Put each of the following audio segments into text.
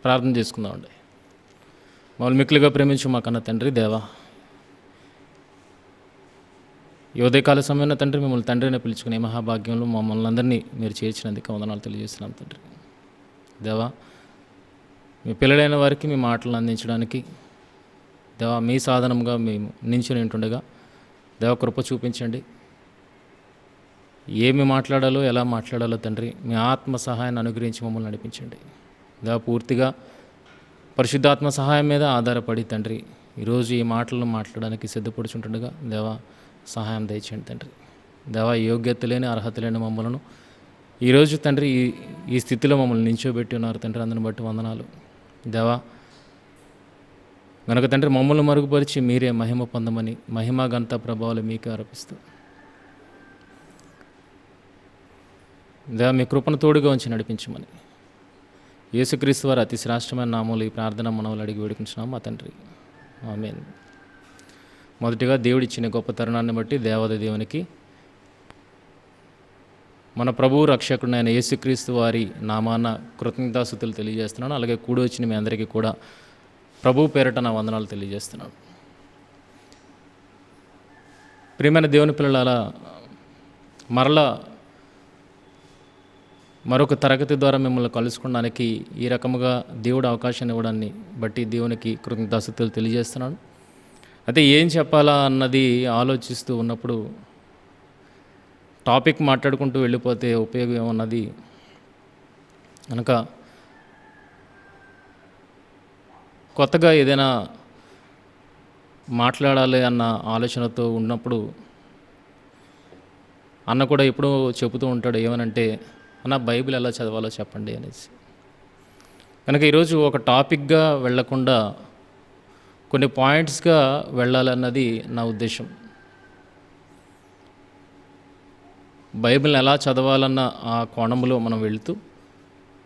ప్రార్థన చేసుకుందామండి. మమ్మల్ని మిక్కులుగా ప్రేమించు మా కన్న తండ్రి దేవా, ఈ ఉదయకాల సమయంలో తండ్రి మిమ్మల్ని తండ్రిని పిలుచుకునే మహాభాగ్యంలో మమ్మల్ని అందరినీ మీరు చేర్చినందుకు వందనాలు తెలియజేస్తున్నాం తండ్రి. దేవా, మీ పిల్లలైన వారికి మీ మాటలను అందించడానికి దేవా మీ సాధనంగా మేము నించుని ఉంటుండగా దేవ కృప చూపించండి. ఏమి మాట్లాడాలో ఎలా మాట్లాడాలో తండ్రి మీ ఆత్మ సహాయాన్ని అనుగ్రహించి మమ్మల్ని నడిపించండి. దేవ పూర్తిగా పరిశుద్ధాత్మ సహాయం మీద ఆధారపడి తండ్రి ఈరోజు ఈ మాటలను మాట్లాడడానికి సిద్ధపడుచుంటుండగా దేవా సహాయం దయచేయండి తండ్రి. దేవా యోగ్యత లేని అర్హత లేని మమ్మలను ఈరోజు తండ్రి ఈ స్థితిలో మమ్మల్ని నించోబెట్టి ఉన్నారు తండ్రి. అందుని బట్టి వందనాలు దేవా. గనుక తండ్రి మమ్మల్ని మరుగుపరిచి మీరే మహిమ పొందమని మహిమ ఘనత ప్రభావాలు మీకే ఆరోపిస్తూ దేవా మీ కృపను తోడుగా ఉంచి నడిపించమని యేసుక్రీస్తు వారి అతి శ్రేష్టమైన నామములో ఈ ప్రార్థన మనవులు అడిగి వేడుకుంటున్నాం మా తండ్రి, ఆమేన్. మొదటిగా దేవుడిచ్చిన గొప్ప తరుణాన్ని బట్టి దేవాది దేవునికి మన ప్రభువు రక్షకుడైన యేసుక్రీస్తు వారి నామాన కృతజ్ఞతాస్తుతులు తెలియజేస్తున్నాను. అలాగే కూడి వచ్చిన మీ అందరికీ కూడా ప్రభువు పేరట నా వందనాలు తెలియజేస్తున్నాను. ప్రియమైన దేవుని పిల్లల మరలా మరొక తరగతి ద్వారా మిమ్మల్ని కలుసుకోవడానికి ఈ రకముగా దేవుడు అవకాశాన్ని ఇవ్వడాన్ని బట్టి దేవునికి కృతజ్ఞతాస్తుతులు తెలియజేస్తున్నాను. అయితే ఏం చెప్పాలా అన్నది ఆలోచిస్తూ ఉన్నప్పుడు టాపిక్ మాట్లాడుకుంటూ వెళ్ళిపోతే ఉపయోగం ఏమన్నది కనుక కొత్తగా ఏదైనా మాట్లాడాలి అన్న ఆలోచనతో ఉన్నప్పుడు అన్న కూడా ఎప్పుడూ చెబుతూ ఉంటాడు ఏమనంటే, అన్న బైబిల్ ఎలా చదవాలో చెప్పండి అనేసి. కనుక ఈరోజు ఒక టాపిక్గా వెళ్లకుండా కొన్ని పాయింట్స్గా వెళ్ళాలన్నది నా ఉద్దేశం. బైబిల్ని ఎలా చదవాలన్న ఆ కోణంలో మనం వెళుతూ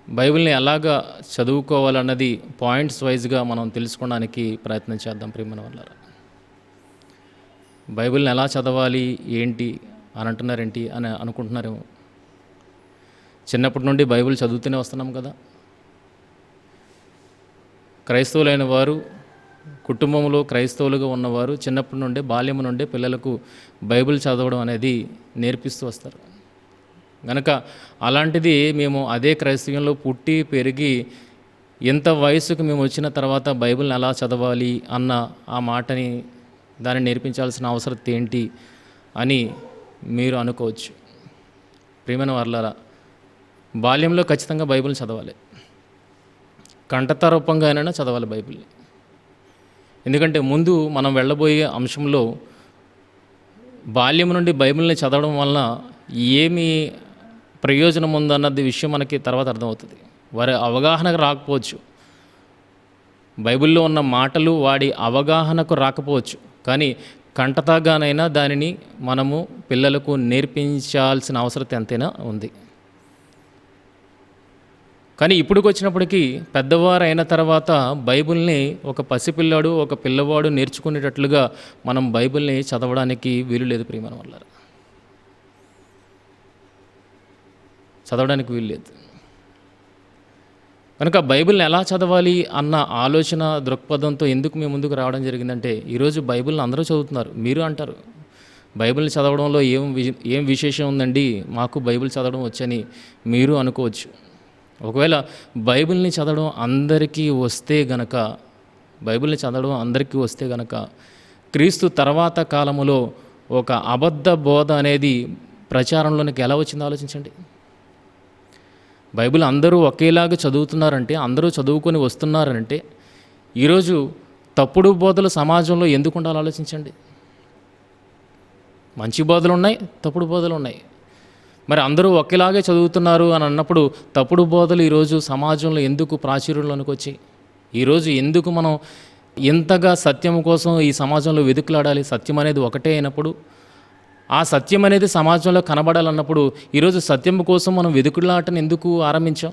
బైబిల్ని ఎలాగా చదువుకోవాలన్నది పాయింట్స్ వైజ్గా మనం తెలుసుకోవడానికి ప్రయత్నం చేద్దాం. ప్రియమైన వాళ్ళారా, బైబిల్ని ఎలా చదవాలి ఏంటి అని అంటున్నారేంటి అని అనుకుంటున్నారేమో. చిన్నప్పటి నుండి బైబిల్ చదువుతూనే వస్తున్నాం కదా. క్రైస్తవులైన వారు, కుటుంబంలో క్రైస్తవులుగా ఉన్నవారు చిన్నప్పటి నుండే బాల్యం నుండే పిల్లలకు బైబిల్ చదవడం అనేది నేర్పిస్తూ వస్తారు. కనుక అలాంటిది మేము అదే క్రైస్తవ్యంలో పుట్టి పెరిగి ఎంత వయసుకు మేము వచ్చిన తర్వాత బైబిల్ని ఎలా చదవాలి అన్న ఆ మాటని దాన్ని నేర్పించాల్సిన అవసరం ఏంటి అని మీరు అనుకోవచ్చు. ప్రియమైన వారలారా, బాల్యంలో ఖచ్చితంగా బైబిల్ చదవాలి. కంఠతారూపంగా అయినా చదవాలి బైబిల్ని. ఎందుకంటే ముందు మనం వెళ్ళబోయే అంశంలో బాల్యం నుండి బైబిల్ని చదవడం వలన ఏమి ప్రయోజనం ఉందన్నది విషయం మనకి తర్వాత అర్థమవుతుంది. వారి అవగాహనకు రాకపోవచ్చు, బైబిల్లో ఉన్న మాటలు వాడి అవగాహనకు రాకపోవచ్చు, కానీ కంటతాగానైనా దానిని మనము పిల్లలకు నేర్పించాల్సిన అవసరం ఎంతైనా ఉంది. కానీ ఇప్పుడుకి వచ్చినప్పటికీ పెద్దవారు అయిన తర్వాత బైబిల్ని ఒక పసిపిల్లాడు ఒక పిల్లవాడు నేర్చుకునేటట్లుగా మనం బైబిల్ని చదవడానికి వీలు లేదు. ప్రియమైన వాళ్ళారా, చదవడానికి వీలు లేదు. కనుక బైబిల్ని ఎలా చదవాలి అన్న ఆలోచన దృక్పథంతో ఎందుకు మేము ముందుకు రావడం జరిగిందంటే, ఈరోజు బైబిల్ని అందరూ చదువుతున్నారు. మీరు అంటారు బైబిల్ని చదవడంలో ఏం విశేషం ఉందండి, మాకు బైబిల్ చదవడం వచ్చని మీరు అనుకోవచ్చు. ఒకవేళ బైబిల్ని చదవడం అందరికీ వస్తే గనక క్రీస్తు తర్వాత కాలములో ఒక అబద్ధ బోధ అనేది ప్రచారంలోనికి ఎలా వచ్చిందో ఆలోచించండి. బైబిల్ అందరూ ఒకేలాగా చదువుతున్నారంటే, అందరూ చదువుకొని వస్తున్నారంటే ఈరోజు తప్పుడు బోధలు సమాజంలో ఎందుకు ఉండాలో ఆలోచించండి. మంచి బోధలు ఉన్నాయి, తప్పుడు బోధలు ఉన్నాయి. మరి అందరూ ఒకేలాగే చదువుతున్నారు అని అన్నప్పుడు తప్పుడు బోధలు ఈరోజు సమాజంలో ఎందుకు ప్రాచుర్యంలోనికి వచ్చి, ఈరోజు ఎందుకు మనం ఎంతగా సత్యం కోసం ఈ సమాజంలో వెతుకులాడాలి? సత్యం అనేది ఒకటే అయినప్పుడు, ఆ సత్యం అనేది సమాజంలో కనబడాలన్నప్పుడు ఈరోజు సత్యం కోసం మనం వెతుకులాటను ఎందుకు ఆరంభించాం?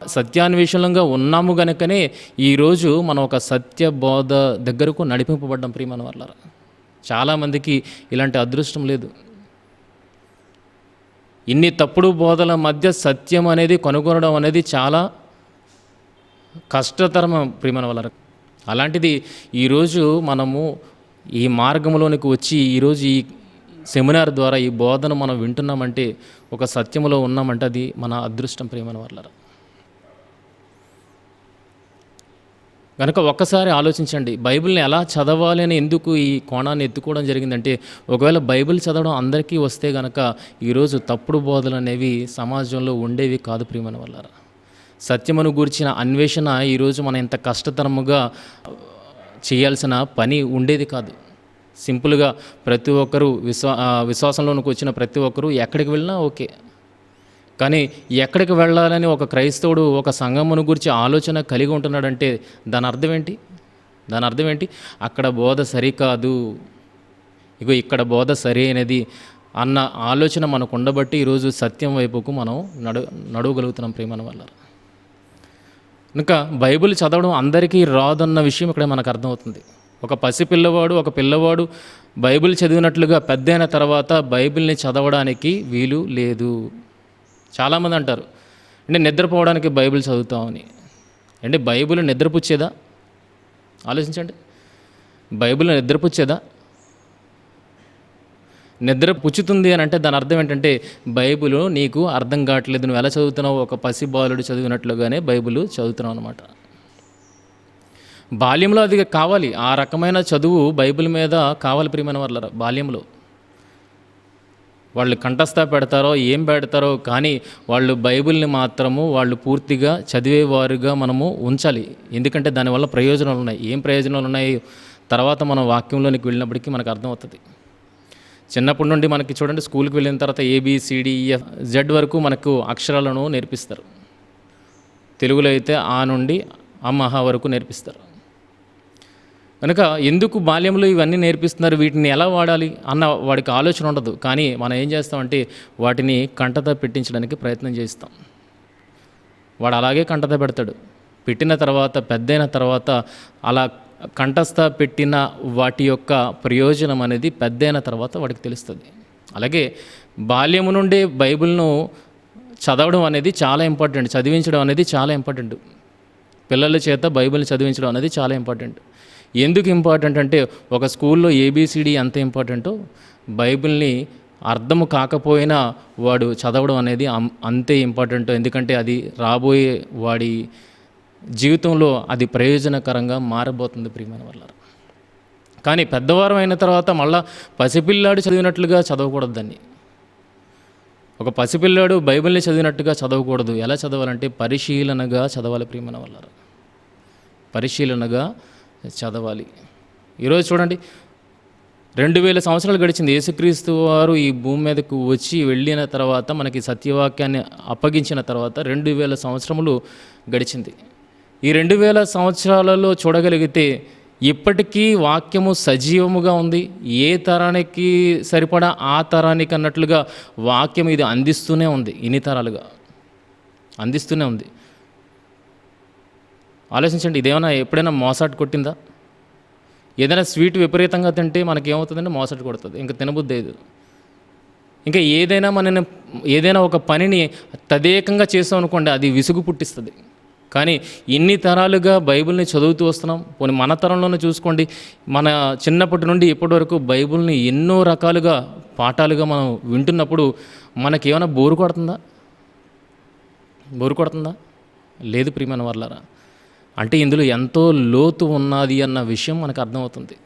సత్యాన్వేషణంగా ఉన్నాము గనుకనే ఈరోజు మనం ఒక సత్య బోధ దగ్గరకు నడిపింపబడ్డాం. ప్రియమైన వాళ్ళారా, చాలామందికి ఇలాంటి అదృష్టం లేదు. ఇన్ని తప్పుడు బోధల మధ్య సత్యం అనేది కనుగొనడం అనేది చాలా కష్టతరం ప్రియమైన వాళ్ళ. అలాంటిది ఈరోజు మనము ఈ మార్గంలోనికి వచ్చి ఈరోజు ఈ సెమినార్ ద్వారా ఈ బోధన మనం వింటున్నామంటే, ఒక సత్యములో ఉన్నామంటే అది మన అదృష్టం ప్రియమైన వాళ్ళ. కనుక ఒక్కసారి ఆలోచించండి, బైబిల్ని ఎలా చదవాలి అని ఎందుకు ఈ కోణాన్ని ఎత్తుకోవడం జరిగిందంటే, ఒకవేళ బైబిల్ చదవడం అందరికీ వస్తే కనుక ఈరోజు తప్పుడు బోధలు అనేవి సమాజంలో ఉండేవి కాదు ప్రియమైన వాళ్ళారా. సత్యమును గూర్చిన అన్వేషణ ఈరోజు మనం ఇంత కష్టతరముగా చేయాల్సిన పని ఉండేది కాదు. సింపుల్గా ప్రతి ఒక్కరూ విశ్వాసంలోనికి వచ్చిన ప్రతి ఒక్కరూ ఎక్కడికి వెళ్ళినా ఓకే. కానీ ఎక్కడికి వెళ్ళాలని ఒక క్రైస్తవుడు ఒక సంఘమును గురించి ఆలోచన కలిగి ఉంటున్నాడంటే దాని అర్థం ఏంటి? దాని అర్థం ఏంటి? అక్కడ బోధ సరికాదు, ఇగో ఇక్కడ బోధ సరైనది అన్న ఆలోచన మనకు ఉండబట్టి ఈరోజు సత్యం వైపుకు మనం నడవగలుగుతున్నాం ప్రేమన వల్ల. ఇంకా బైబిల్ చదవడం అందరికీ రాదన్న విషయం ఇక్కడ మనకు అర్థమవుతుంది. ఒక ఒక పిల్లవాడు బైబిల్ చదివినట్లుగా పెద్దయిన తర్వాత బైబిల్ని చదవడానికి వీలు లేదు. చాలామంది అంటారు అంటే నిద్రపోవడానికి బైబిల్ చదువుతామని. అంటే బైబిల్ నిద్రపుచ్చేదా? ఆలోచించండి, బైబిల్ నిద్రపుచ్చేదా? నిద్ర పుచ్చుతుంది అని అంటే దాని అర్థం ఏంటంటే బైబిల్ నీకు అర్థం కావట్లేదు, నువ్వు ఎలా చదువుతున్నావు, ఒక పసిబాలుడు చదివినట్లుగానే బైబిల్ చదువుతున్నావు అనమాట. బాల్యంలో అది కావాలి, ఆ రకమైన చదువు బైబిల్ మీద కావాలి ప్రియమైన వాళ్ళ. బాల్యంలో వాళ్ళు కంఠస్థ పెడతారో ఏం పెడతారో కానీ వాళ్ళు బైబిల్ని మాత్రము వాళ్ళు పూర్తిగా చదివేవారుగా మనము ఉంచాలి. ఎందుకంటే దానివల్ల ప్రయోజనాలు ఉన్నాయి. ఏం ప్రయోజనాలు ఉన్నాయి తర్వాత మనం వాక్యంలోనికి వెళ్ళినప్పటికీ మనకు అర్థమవుతుంది. చిన్నప్పటి నుండి మనకి చూడండి, స్కూల్కి వెళ్ళిన తర్వాత ABCDEF Z వరకు మనకు అక్షరాలను నేర్పిస్తారు. తెలుగులో అయితే ఆ నుండి అమ్మహ వరకు నేర్పిస్తారు. కనుక ఎందుకు బాల్యంలో ఇవన్నీ నేర్పిస్తున్నారు, వీటిని ఎలా వాడాలి అన్న వాడికి ఆలోచన ఉండదు. కానీ మనం ఏం చేస్తామంటే వాటిని కంటత పెట్టించడానికి ప్రయత్నం చేస్తాం. వాడు అలాగే కంటత పెడతాడు. పెట్టిన తర్వాత పెద్దయిన తర్వాత అలా కంఠస్థ పెట్టిన వాటి యొక్క ప్రయోజనం అనేది పెద్దయిన తర్వాత వాడికి తెలుస్తుంది. అలాగే బాల్యము నుండే బైబిల్ను చదవడం అనేది చాలా ఇంపార్టెంట్, చదివించడం అనేది చాలా ఇంపార్టెంట్. పిల్లల చేత బైబిల్ని చదివించడం అనేది చాలా ఇంపార్టెంట్. ఎందుకు ఇంపార్టెంట్ అంటే ఒక స్కూల్లో ABCD ఎంత ఇంపార్టెంటో బైబిల్ని అర్థము కాకపోయినా వాడు చదవడం అనేది అంతే ఇంపార్టెంట్. ఎందుకంటే అది రాబోయే వాడి జీవితంలో అది ప్రయోజనకరంగా మారబోతుంది ప్రియమైన వల్ల. కానీ పెద్దవారం అయిన తర్వాత మళ్ళా పసిపిల్లాడు చదివినట్లుగా చదవకూడదు దాన్ని. ఒక పసిపిల్లాడు బైబిల్ని చదివినట్టుగా చదవకూడదు. ఎలా చదవాలంటే పరిశీలనగా చదవాలి ప్రియమైన వల్ల. పరిశీలనగా చదవాలి. ఈరోజు చూడండి, 2000 సంవత్సరాలు గడిచింది. యేసుక్రీస్తు వారు ఈ భూమి మీదకు వచ్చి వెళ్ళిన తర్వాత మనకి సత్యవాక్యాన్ని అప్పగించిన తర్వాత 2000 సంవత్సరములు గడిచింది. ఈ 2000 సంవత్సరాలలో చూడగలిగితే ఇప్పటికీ వాక్యము సజీవముగా ఉంది. ఏ తరానికి సరిపడా ఆ తరానికి అన్నట్లుగా వాక్యం ఇది అందిస్తూనే ఉంది. ఇన్ని తరాలుగా అందిస్తూనే ఉంది. ఆలోచించండి, ఇదేమైనా ఎప్పుడైనా మోసాటు కొట్టిందా? ఏదైనా స్వీట్ విపరీతంగా తింటే మనకి ఏమవుతుందంటే మోసాటు కొడుతుంది, ఇంకా తినబుద్ధి లేదు. ఇంకా ఏదైనా ఒక పనిని తదేకంగా చేస్తాం అనుకోండి, అది విసుగు పుట్టిస్తుంది. కానీ ఇన్ని తరాలుగా బైబిల్ని చదువుతూ వస్తున్నాం. పోనీ మన తరంలోనే చూసుకోండి, మన చిన్నప్పటి నుండి ఇప్పటి వరకు బైబిల్ని ఎన్నో రకాలుగా పాఠాలుగా మనం వింటున్నప్పుడు మనకేమైనా బోరు కొడుతుందా? లేదు ప్రియమైన వాళ్ళారా. అంటే ఇందులో ఎంతో లోతు ఉన్నది అన్న విషయం మనకు అర్థమవుతుంది.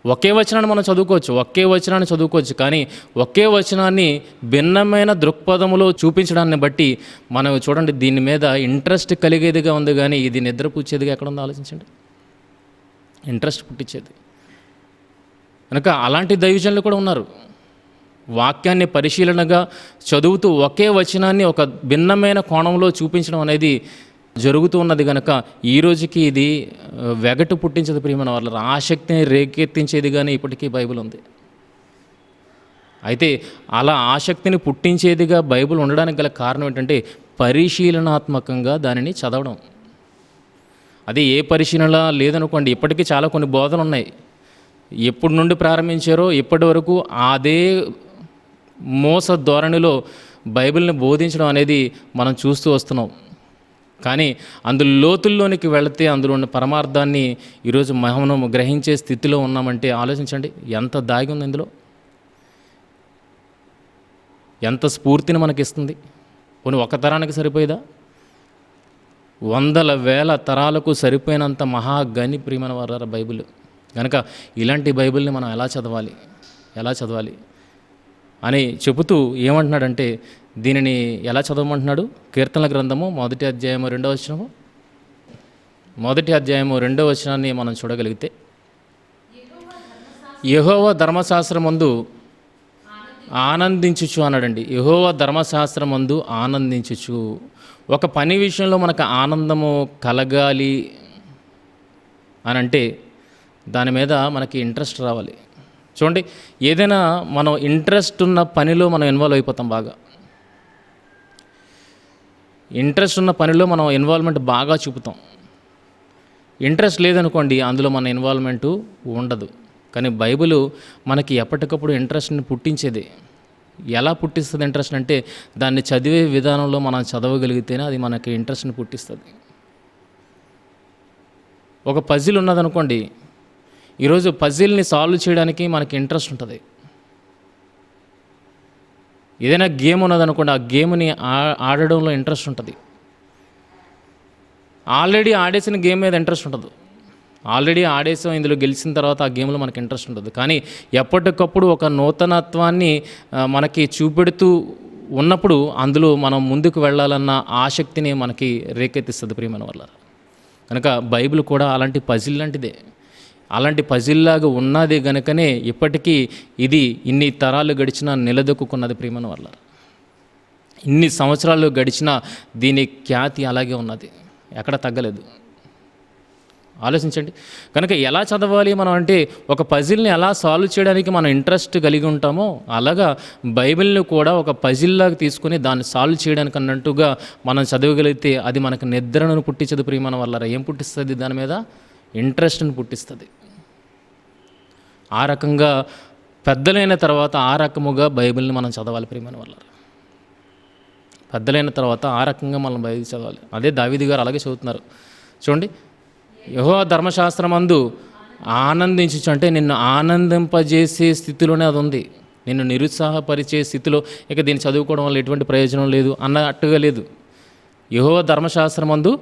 ఒకే వచనాన్ని మనం చదువుకోవచ్చు, కానీ ఒకే వచనాన్ని భిన్నమైన దృక్పథములో చూపించడాన్ని బట్టి మనం చూడండి దీని మీద ఇంట్రెస్ట్ కలిగేదిగా ఉంది. కానీ ఇది నిద్రపుచ్చేదిగా ఎక్కడ ఉందో ఆలోచించండి, ఇంట్రెస్ట్ పుట్టించేది. కనుక అలాంటి దైవజనులు కూడా ఉన్నారు. వాక్యాన్ని పరిశీలనగా చదువుతూ ఒకే వచనాన్ని ఒక భిన్నమైన కోణంలో చూపించడం అనేది జరుగుతూ ఉన్నది. కనుక ఈ రోజుకి ఇది వెగటు పుట్టించదు ప్రియమైన వాళ్ళ, ఆసక్తిని రేకెత్తించేది కానీ ఇప్పటికీ బైబిల్ ఉంది. అయితే అలా ఆసక్తిని పుట్టించేదిగా బైబిల్ ఉండడానికి గల కారణం ఏంటంటే పరిశీలనాత్మకంగా దానిని చదవడం. అది ఏ పరిశీలన లేదనుకోండి, ఇప్పటికీ చాలా కొన్ని బోధనలు ఉన్నాయి. ఎప్పటి నుండి ప్రారంభించారో ఇప్పటి వరకు అదే మోస ధోరణిలో బైబిల్ని బోధించడం అనేది మనం చూస్తూ వస్తున్నాం. కానీ అందులో లోతుల్లోనికి వెళితే అందులో ఉన్న పరమార్థాన్ని ఈరోజు మనం గ్రహించే స్థితిలో ఉన్నామంటే ఆలోచించండి, ఎంత దాగి ఉంది ఇందులో, ఎంత స్ఫూర్తిని మనకిస్తుంది. పోనీ ఒక తరానికి సరిపోయేదా? వందల వేల తరాలకు సరిపోయినంత మహాగని ప్రియమైన వారు బైబిల్. కనుక ఇలాంటి బైబిల్ని మనం ఎలా చదవాలి అని చెబుతూ ఏమంటున్నాడంటే, దీనిని ఎలా చదవమంటున్నాడు? కీర్తనల గ్రంథము 1వ అధ్యాయము 2వ వచనము, 1వ అధ్యాయము 2వ వచనాన్ని మనం చూడగలిగితే, యెహోవా ధర్మశాస్త్రమందు ఆనందించుచు అన్నాడండి. యెహోవా ధర్మశాస్త్రమందు ఆనందించుచు. ఒక పని విషయంలో మనకు ఆనందము కలగాలి అని అంటే దాని మీద మనకి ఇంట్రెస్ట్ రావాలి. చూడండి, ఏదైనా మనం ఇంట్రెస్ట్ ఉన్న పనిలో మనం ఇన్వాల్వ్ అయిపోతాం. బాగా ఇంట్రెస్ట్ ఉన్న పనిలో మనం ఇన్వాల్వ్మెంట్ బాగా చూపుతాం. ఇంట్రెస్ట్ లేదనుకోండి, అందులో మన ఇన్వాల్వ్మెంటు ఉండదు. కానీ బైబిల్ మనకి ఎప్పటికప్పుడు ఇంట్రెస్ట్ని పుట్టించేది. ఎలా పుట్టిస్తుంది ఇంట్రెస్ట్ అంటే, దాన్ని చదివే విధానంలో మనం చదవగలిగితేనే అది మనకి ఇంట్రెస్ట్ని పుట్టిస్తుంది. ఒక పజిల్ ఉన్నదనుకోండి, ఈరోజు పజిల్ని సాల్వ్ చేయడానికి మనకి ఇంట్రెస్ట్ ఉంటుంది. ఏదైనా గేమ్ ఉన్నదనుకోండి, ఆ గేమ్ని ఆడడంలో ఇంట్రెస్ట్ ఉంటుంది. ఆల్రెడీ ఆడేసిన గేమ్ మీద ఇంట్రెస్ట్ ఉండదు. ఆల్రెడీ ఆడేసాం, ఇందులో గెలిచిన తర్వాత ఆ గేమ్లో మనకి ఇంట్రెస్ట్ ఉండదు. కానీ ఎప్పటికప్పుడు ఒక నూతనత్వాన్ని మనకి చూపెడుతూ ఉన్నప్పుడు అందులో మనం ముందుకు వెళ్ళాలన్న ఆసక్తిని మనకి రేకెత్తిస్తుంది ప్రియమైన వల్ల. కనుక బైబిల్ కూడా అలాంటి పజిల్ లాంటిదే. అలాంటి పజిల్లాగా ఉన్నది గనుకనే ఇప్పటికీ ఇది ఇన్ని తరాలు గడిచినా నిలదొక్కున్నది ప్రియమైన వల్ల. ఇన్ని సంవత్సరాలు గడిచినా దీని ఖ్యాతి అలాగే ఉన్నది, ఎక్కడ తగ్గలేదు. ఆలోచించండి. కనుక ఎలా చదవాలి మనం అంటే, ఒక పజిల్ని ఎలా సాల్వ్ చేయడానికి మనం ఇంట్రెస్ట్ కలిగి ఉంటామో అలాగా బైబిల్ని కూడా ఒక పజిల్లాగా తీసుకుని దాన్ని సాల్వ్ చేయడానికి అన్నట్టుగా మనం చదవగలిగితే అది మనకు నిద్రను పుట్టించదు ప్రియమైన వల్ల. ఏం పుట్టిస్తుంది? దాని మీద ఇంట్రెస్ట్ని పుట్టిస్తుంది. ఆ రకంగా పెద్దలైన తర్వాత ఆ రకముగా బైబిల్ని మనం చదవాలి ప్రియమైన వల్ల. పెద్దలైన తర్వాత ఆ రకంగా మనం బైబిల్ చదవాలి. అదే దావీదు గారు అలాగే చదువుతున్నారు. చూడండి, యెహోవా ధర్మశాస్త్రమందు ఆనందించు అంటే నిన్ను ఆనందింపజేసే స్థితిలోనే అది ఉంది. నిన్ను నిరుత్సాహపరిచే స్థితిలో ఇక దీన్ని చదువుకోవడం వల్ల ఎటువంటి ప్రయోజనం లేదు అన్నట్టుగా లేదు. యెహోవా ధర్మశాస్త్రమందు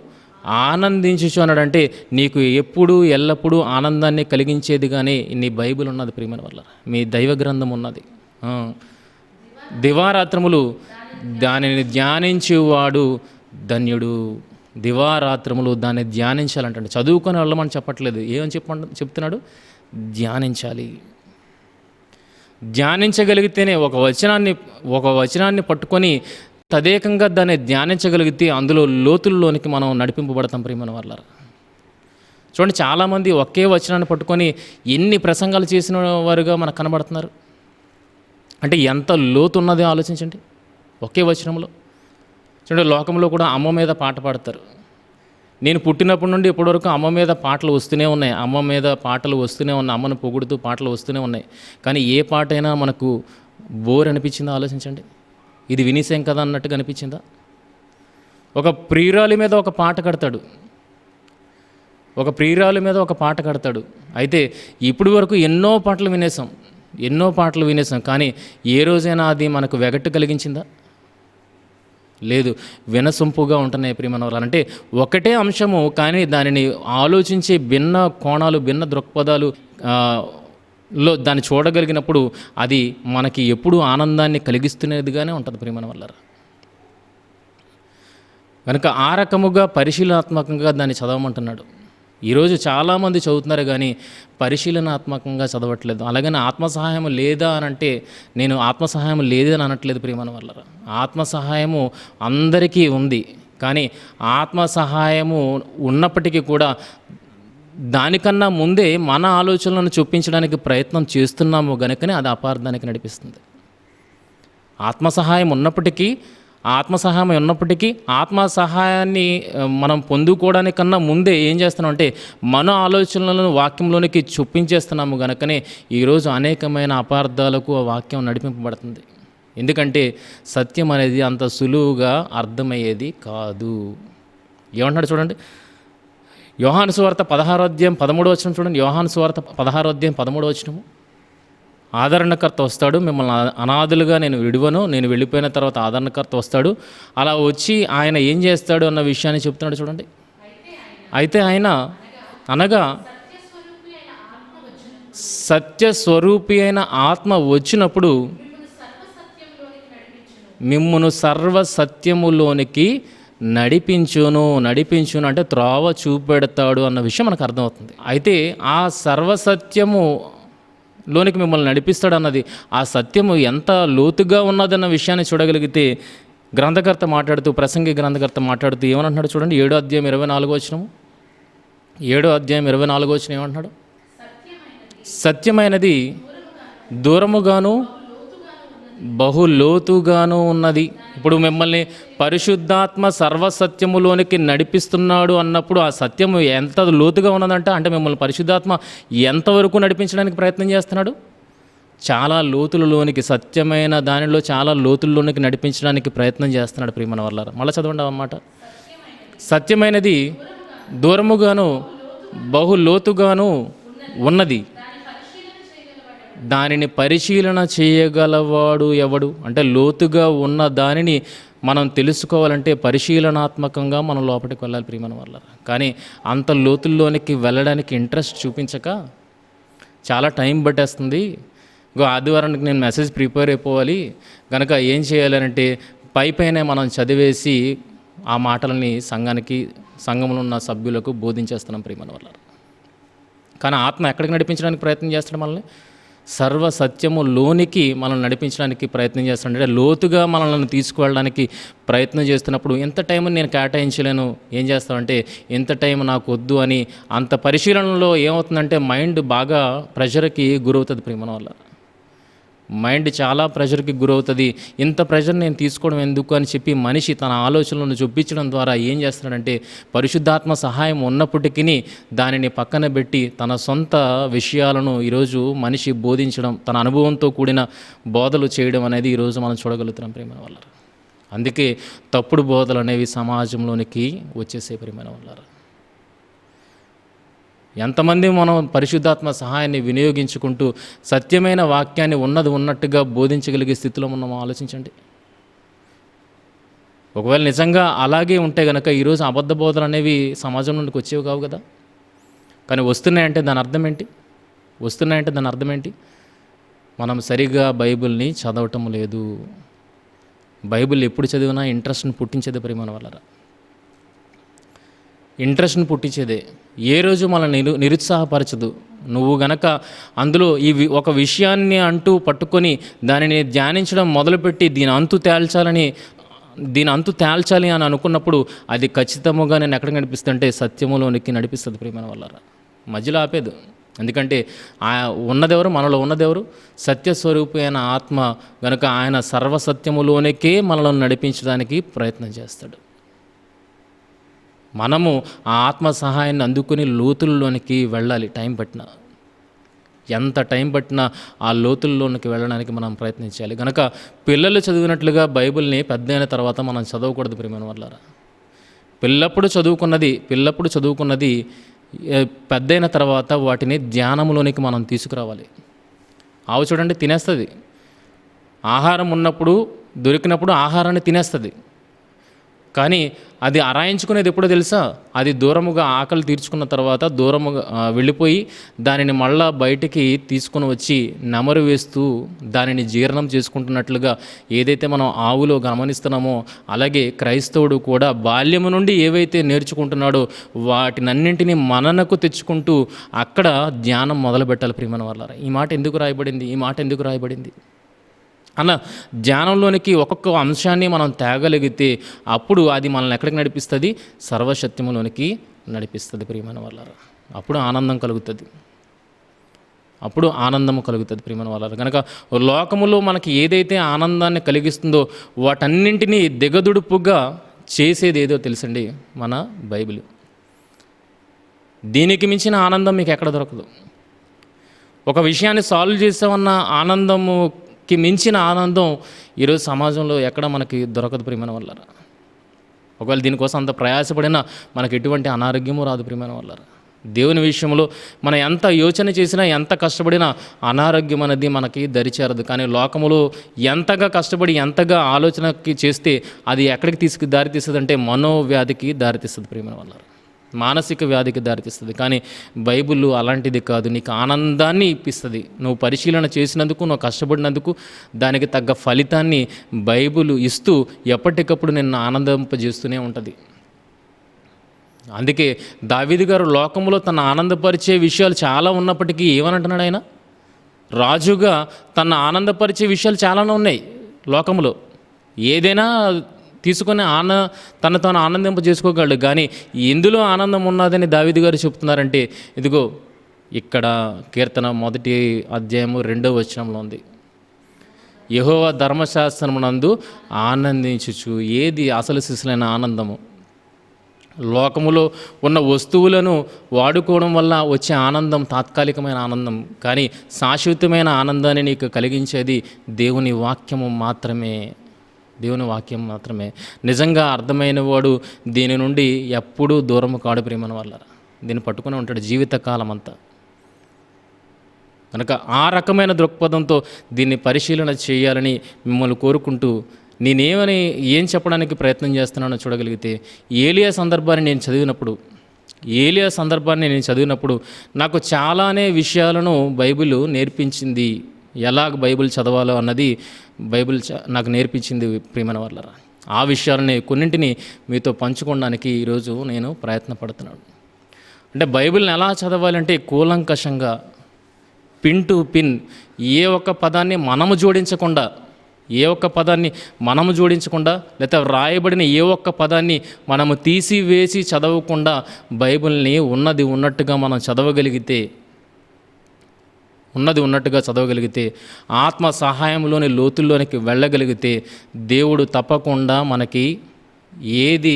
ఆనందించు అన్నాడంటే నీకు ఎప్పుడు ఎల్లప్పుడూ ఆనందాన్ని కలిగించేది కానీ నీ బైబిల్ ఉన్నది ప్రియమైన వల్ల, మీ దైవ గ్రంథం ఉన్నది. దివారాత్రములు దానిని ధ్యానించేవాడు ధన్యుడు. దివారాత్రములు దాన్ని ధ్యానించాలంటే చదువుకొని వెళ్ళమని చెప్పట్లేదు. ఏమని చెప్తున్నాడు? ధ్యానించాలి. ధ్యానించగలిగితేనే ఒక వచనాన్ని పట్టుకొని తదేకంగా దాన్ని ధ్యానించగలిగితే అందులో లోతుల్లోనికి మనం నడిపింపబడతాం ప్రియమైన వాళ్ళ. చూడండి, చాలామంది ఒకే వచనాన్ని పట్టుకొని ఎన్ని ప్రసంగాలు చేసిన వారుగా మనకు కనబడుతున్నారు. అంటే ఎంత లోతు ఉన్నది ఆలోచించండి ఒకే వచనంలో. చూడండి, లోకంలో కూడా అమ్మ మీద పాట పాడతారు. నేను పుట్టినప్పటి నుండి ఇప్పటివరకు అమ్మ మీద పాటలు వస్తూనే ఉన్నాయి. అమ్మ మీద పాటలు వస్తూనే ఉన్నాయి. అమ్మను పొగుడుతూ పాటలు వస్తూనే ఉన్నాయి. కానీ ఏ పాట అయినా మనకు బోర్ అనిపించిందో ఆలోచించండి. ఇది వినిసేం కదా అన్నట్టుగా అనిపించిందా? ఒక ప్రియురాలి మీద ఒక పాట కడతాడు. అయితే ఇప్పటి వరకు ఎన్నో పాటలు వినేసాం. కానీ ఏ రోజైనా అది మనకు వెగట్టు కలిగించిందా? లేదు. వినసొంపుగా ఉంటున్నాయి ప్రియమైన. అంటే ఒకటే అంశము కానీ దానిని ఆలోచించే భిన్న కోణాలు, భిన్న దృక్పథాలు లో దాన్ని చూడగలిగినప్పుడు అది మనకి ఎప్పుడూ ఆనందాన్ని కలిగిస్తున్నదిగానే ఉంటుంది ప్రియమైన వల్ల. కనుక ఆ రకముగా పరిశీలనాత్మకంగా దాన్ని చదవమంటున్నాడు. ఈరోజు చాలామంది చదువుతున్నారు కానీ పరిశీలనాత్మకంగా చదవట్లేదు. అలాగని ఆత్మసహాయం లేదా అని అంటే నేను ఆత్మసహాయం లేదని అనట్లేదు ప్రియమైన వల్ల. ఆత్మసహాయము అందరికీ ఉంది. కానీ ఆత్మసహాయము ఉన్నప్పటికీ కూడా దానికన్నా ముందే మన ఆలోచనలను చొప్పించడానికి ప్రయత్నం చేస్తున్నాము గనుకనే అది అపార్థానికి నడిపిస్తుంది. ఆత్మసహాయం ఉన్నప్పటికీ ఆత్మసహాయాన్ని మనం పొందుకోవడానికన్నా ముందే ఏం చేస్తున్నాం అంటే మన ఆలోచనలను వాక్యంలోనికి చొప్పించేస్తున్నాము గనుకనే ఈరోజు అనేకమైన అపార్థాలకు ఆ వాక్యం నడిపింపబడుతుంది. ఎందుకంటే సత్యం అనేది అంత సులువుగా అర్థమయ్యేది కాదు. ఏమంటున్నాడు చూడండి, యోహాను సువార్త 16:13 చూడండి. యోహాను సువార్త 16:13 ఆదరణకర్త వస్తాడు, మిమ్మల్ని అనాథులుగా నేను విడువను, నేను వెళ్ళిపోయిన తర్వాత ఆదరణకర్త వస్తాడు. అలా వచ్చి ఆయన ఏం చేస్తాడు అన్న విషయాన్ని చెప్తున్నాడు చూడండి. అయితే ఆయన అనగా సత్యస్వరూపి అయిన ఆత్మ వచ్చినప్పుడు మిమ్మును సర్వసత్యములోనికి నడిపించును అంటే త్రోవ చూపెడతాడు అన్న విషయం మనకు అర్థమవుతుంది. అయితే ఆ సర్వసత్యములోనికి మిమ్మల్ని నడిపిస్తాడు అన్నది, ఆ సత్యము ఎంత లోతుగా ఉన్నదన్న విషయాన్ని చూడగలిగితే ప్రసంగి గ్రంథకర్త మాట్లాడుతూ ఏమంటున్నాడు చూడండి. 7వ అధ్యాయం 24 ఏమంటున్నాడు, సత్యమైనది దూరముగాను బహులోతుగాను ఉన్నది. ఇప్పుడు మిమ్మల్ని పరిశుద్ధాత్మ సర్వసత్యములోనికి నడిపిస్తున్నాడు అన్నప్పుడు ఆ సత్యము ఎంత లోతుగా ఉన్నదంట, అంటే మిమ్మల్ని పరిశుద్ధాత్మ ఎంతవరకు నడిపించడానికి ప్రయత్నం చేస్తున్నాడు, చాలా లోతులలోనికి, సత్యమైన దానిలో చాలా లోతుల్లోనికి నడిపించడానికి ప్రయత్నం చేస్తున్నాడు. ప్రియమైన వాళ్ళారా, మళ్ళీ చదవండి అన్నమాట. సత్యమైనది దూరముగాను బహులోతుగాను ఉన్నది, దానిని పరిశీలన చేయగలవాడు ఎవడు? అంటే లోతుగా ఉన్న దానిని మనం తెలుసుకోవాలంటే పరిశీలనాత్మకంగా మనం లోపలికి వెళ్ళాలి ప్రియమైన వాళ్ళ. కానీ అంత లోతుల్లోనికి వెళ్ళడానికి ఇంట్రెస్ట్ చూపించక చాలా టైం పట్టేస్తుంది. ఆదివారానికి నేను మెసేజ్ ప్రిపేర్ అయిపోవాలి కనుక ఏం చేయాలంటే పైనే మనం చదివేసి ఆ మాటలని సంఘంలో ఉన్న సభ్యులకు బోధించేస్తున్నాం ప్రియమైన వాళ్ళ. కానీ ఆత్మ ఎక్కడికి నడిపించడానికి ప్రయత్నం చేస్తాడు, మనల్ని సర్వసత్యములోనికి మనల్ని నడిపించడానికి ప్రయత్నం చేస్తున్నాడు. అంటే లోతుగా మనల్ని తీసుకువెళ్ళడానికి ప్రయత్నం చేస్తున్నప్పుడు ఎంత టైం నేను కేటాయించలేను, ఏం చేస్తామంటే ఎంత టైం నాకు వద్దు అని అంత పరిశీలనలో ఏమవుతుందంటే మైండ్ బాగా ప్రెషర్కి గురవుతుంది ప్రియమైన వల్ల. మైండ్ చాలా ప్రెషర్కి గురవుతుంది. ఇంత ప్రెషర్ నేను తీసుకోవడం ఎందుకు అని చెప్పి మనిషి తన ఆలోచనలను చూపించడం ద్వారా ఏం చేస్తున్నాడంటే పరిశుద్ధాత్మ సహాయం ఉన్నప్పటికీ దానిని పక్కన పెట్టి తన సొంత విషయాలను ఈరోజు మనిషి బోధించడం, తన అనుభవంతో కూడిన బోధలు చేయడం అనేది ఈరోజు మనం చూడగలుగుతున్నాం ప్రియమైన వాళ్ళ. అందుకే తప్పుడు బోధలు అనేవి సమాజంలోనికి వచ్చేసే ప్రియమైన వాళ్ళ. ఎంతమంది మనం పరిశుద్ధాత్మ సహాయాన్ని వినియోగించుకుంటూ సత్యమైన వాక్యాన్ని ఉన్నట్టుగా బోధించగలిగే స్థితిలో ఉన్నామో ఆలోచించండి. ఒకవేళ నిజంగా అలాగే ఉంటే కనుక ఈరోజు అబద్ధ బోధలు అనేవి సమాజం నుండికి వచ్చేవి కావు కదా. కానీ వస్తున్నాయంటే దాని అర్థం ఏంటి? మనం సరిగ్గా బైబిల్ని చదవటం లేదు. బైబిల్ ఎప్పుడు చదివినా ఇంట్రెస్ట్ని పుట్టించేదే ప్రియమైన వాళ్ళరా, ఇంట్రెస్ట్ని పుట్టించేదే. ఏ రోజు మనల్ని నిరుత్సాహపరచదు. నువ్వు గనక అందులో ఒక విషయాన్ని పట్టుకొని దానిని ధ్యానించడం మొదలుపెట్టి దీని అంతు తేల్చాలి అని అనుకున్నప్పుడు అది ఖచ్చితంగా నేను ఎక్కడ నడిపిస్తుంటే సత్యములోనికి నడిపిస్తుంది ప్రియమైన వాళ్ళరా. మధ్యలో ఆపేదు. ఎందుకంటే ఉన్నదెవరు, మనలో ఉన్నదెవరు? సత్యస్వరూపి అయిన ఆత్మ గనుక ఆయన సర్వసత్యములోనికే మనల్ని నడిపించడానికి ప్రయత్నం చేస్తాడు. మనము ఆ ఆత్మ సహాయాన్ని అందుకుని లోతుల్లోనికి వెళ్ళాలి. ఎంత టైం పట్టినా ఆ లోతుల్లోనికి వెళ్ళడానికి మనం ప్రయత్నించాలి. కనుక పిల్లలు చదివినట్లుగా బైబిల్ని పెద్దయిన తర్వాత మనం చదవకూడదు ప్రియమైన వాళ్ళారా. పిల్లప్పుడు చదువుకున్నది పెద్దయిన తర్వాత వాటిని ధ్యానంలోనికి మనం తీసుకురావాలి. ఆవు చూడండి తినేస్తుంది. ఆహారం ఉన్నప్పుడు దొరికినప్పుడు ఆహారాన్ని తినేస్తుంది. కానీ అది అరాయించుకునేది ఎప్పుడో తెలుసా? అది దూరముగా ఆకలి తీర్చుకున్న తర్వాత దూరముగా వెళ్ళిపోయి దానిని మళ్ళా బయటికి తీసుకుని వచ్చి నెమరు వేస్తూ దానిని జీర్ణం చేసుకుంటున్నట్లుగా ఏదైతే మనం ఆవులో గమనిస్తున్నామో అలాగే క్రైస్తవుడు కూడా బాల్యము నుండి ఏవైతే నేర్చుకుంటున్నాడో వాటినన్నింటినీ మననకు తెచ్చుకుంటూ అక్కడ ధ్యానం మొదలుపెట్టాలి ప్రియమైన వాళ్ళారా. ఈ మాట ఎందుకు రాయబడింది అన్న ధ్యానంలోనికి ఒక్కొక్క అంశాన్ని మనం తేగలిగితే అప్పుడు అది మనల్ని ఎక్కడికి నడిపిస్తుంది? సర్వసత్యములోనికి నడిపిస్తుంది ప్రియమైన వాళ్ళారా. అప్పుడు ఆనందం కలుగుతుంది ప్రియమైన వాళ్ళారా. కనుక లోకములో మనకి ఏదైతే ఆనందాన్ని కలిగిస్తుందో వాటన్నింటినీ దిగదుడుపుగా చేసేది ఏదో తెలుసండి, మన బైబిల్. దీనికి మించిన ఆనందం మీకు ఎక్కడ దొరకదు. ఒక విషయాన్ని సాల్వ్ చేసామన్న ఆనందముకి మించిన ఆనందం ఈరోజు సమాజంలో ఎక్కడ మనకి దొరకదు ప్రియమైన వాళ్ళారా. ఒకవేళ దీనికోసం అంత ప్రయాసపడినా మనకు ఎటువంటి అనారోగ్యము రాదు ప్రియమైన వాళ్ళారా. దేవుని విషయంలో మనం ఎంత యోచన చేసినా ఎంత కష్టపడినా అనారోగ్యం అనేది మనకి దరిచేరదు. కానీ లోకములో ఎంతగా కష్టపడి ఎంతగా ఆలోచనకి చేస్తే అది ఎక్కడికి దారితీస్తుంది అంటే మనోవ్యాధికి దారితీస్తుంది ప్రియమైన వాళ్ళారా, మానసిక వ్యాధికి దారితీస్తుంది. కానీ బైబిల్ అలాంటిది కాదు. నీకు ఆనందాన్ని ఇప్పిస్తుంది. నువ్వు పరిశీలన చేసినందుకు, నువ్వు కష్టపడినందుకు దానికి తగ్గ ఫలితాన్ని బైబిల్ ఇస్తూ ఎప్పటికప్పుడు నిన్ను ఆనందింపజేస్తూనే ఉంటుంది. అందుకే దావీదు గారు లోకంలో తన ఆనందపరిచే విషయాలు చాలా ఉన్నప్పటికీ ఏమనంటున్నాడు ఆయన? రాజుగా తన ఆనందపరిచే విషయాలు చాలానే ఉన్నాయి లోకంలో. ఏదైనా తీసుకొని తను తాను ఆనందింప చేసుకోగలడు. కానీ ఎందులో ఆనందం ఉన్నదని దావీదు గారు చెప్తున్నారంటే ఇదిగో ఇక్కడ కీర్తన 1వ అధ్యాయము 2వ వచనంలో ఉంది. యెహోవా ధర్మశాస్త్రమునందు ఆనందించుచు. ఏది అసలు సిసలైన ఆనందము? లోకములో ఉన్న వస్తువులను వాడుకోవడం వల్ల వచ్చే ఆనందం తాత్కాలికమైన ఆనందం. కానీ శాశ్వతమైన ఆనందాన్ని నీకు కలిగించేది దేవుని వాక్యము మాత్రమే. దేవుని వాక్యం మాత్రమే. నిజంగా అర్థమైన వాడు దీని నుండి ఎప్పుడూ దూరం కాడు ప్రియమైన వాళ్ళారా. దీన్ని పట్టుకుని ఉంటాడు జీవితకాలం అంతా. కనుక ఆ రకమైన దృక్పథంతో దీన్ని పరిశీలన చేయాలని మిమ్మల్ని కోరుకుంటూ ఏం చెప్పడానికి ప్రయత్నం చేస్తున్నానో చూడగలిగితే, ఏలియా సందర్భాన్ని నేను చదివినప్పుడు నాకు చాలానే విషయాలను బైబిల్ నేర్పించింది. ఎలాగ బైబిల్ చదవాలో అన్నది బైబిల్ నాకు నేర్పించింది ప్రియమైన వాళ్ళారా. ఆ విషయాలని కొన్నింటిని మీతో పంచుకోవడానికి ఈరోజు నేను ప్రయత్నపడుతున్నాను. అంటే బైబిల్ని ఎలా చదవాలంటే కూలంకషంగా పిన్ టు పిన్ ఏ ఒక్క పదాన్ని మనము జోడించకుండా లేకపోతే రాయబడిన ఏ ఒక్క పదాన్ని మనము తీసివేసి చదవకుండా బైబిల్ని ఉన్నది ఉన్నట్టుగా మనం చదవగలిగితే ఆత్మ సహాయంలోని లోతుల్లోనికి వెళ్ళగలిగితే దేవుడు తప్పకుండా మనకి ఏది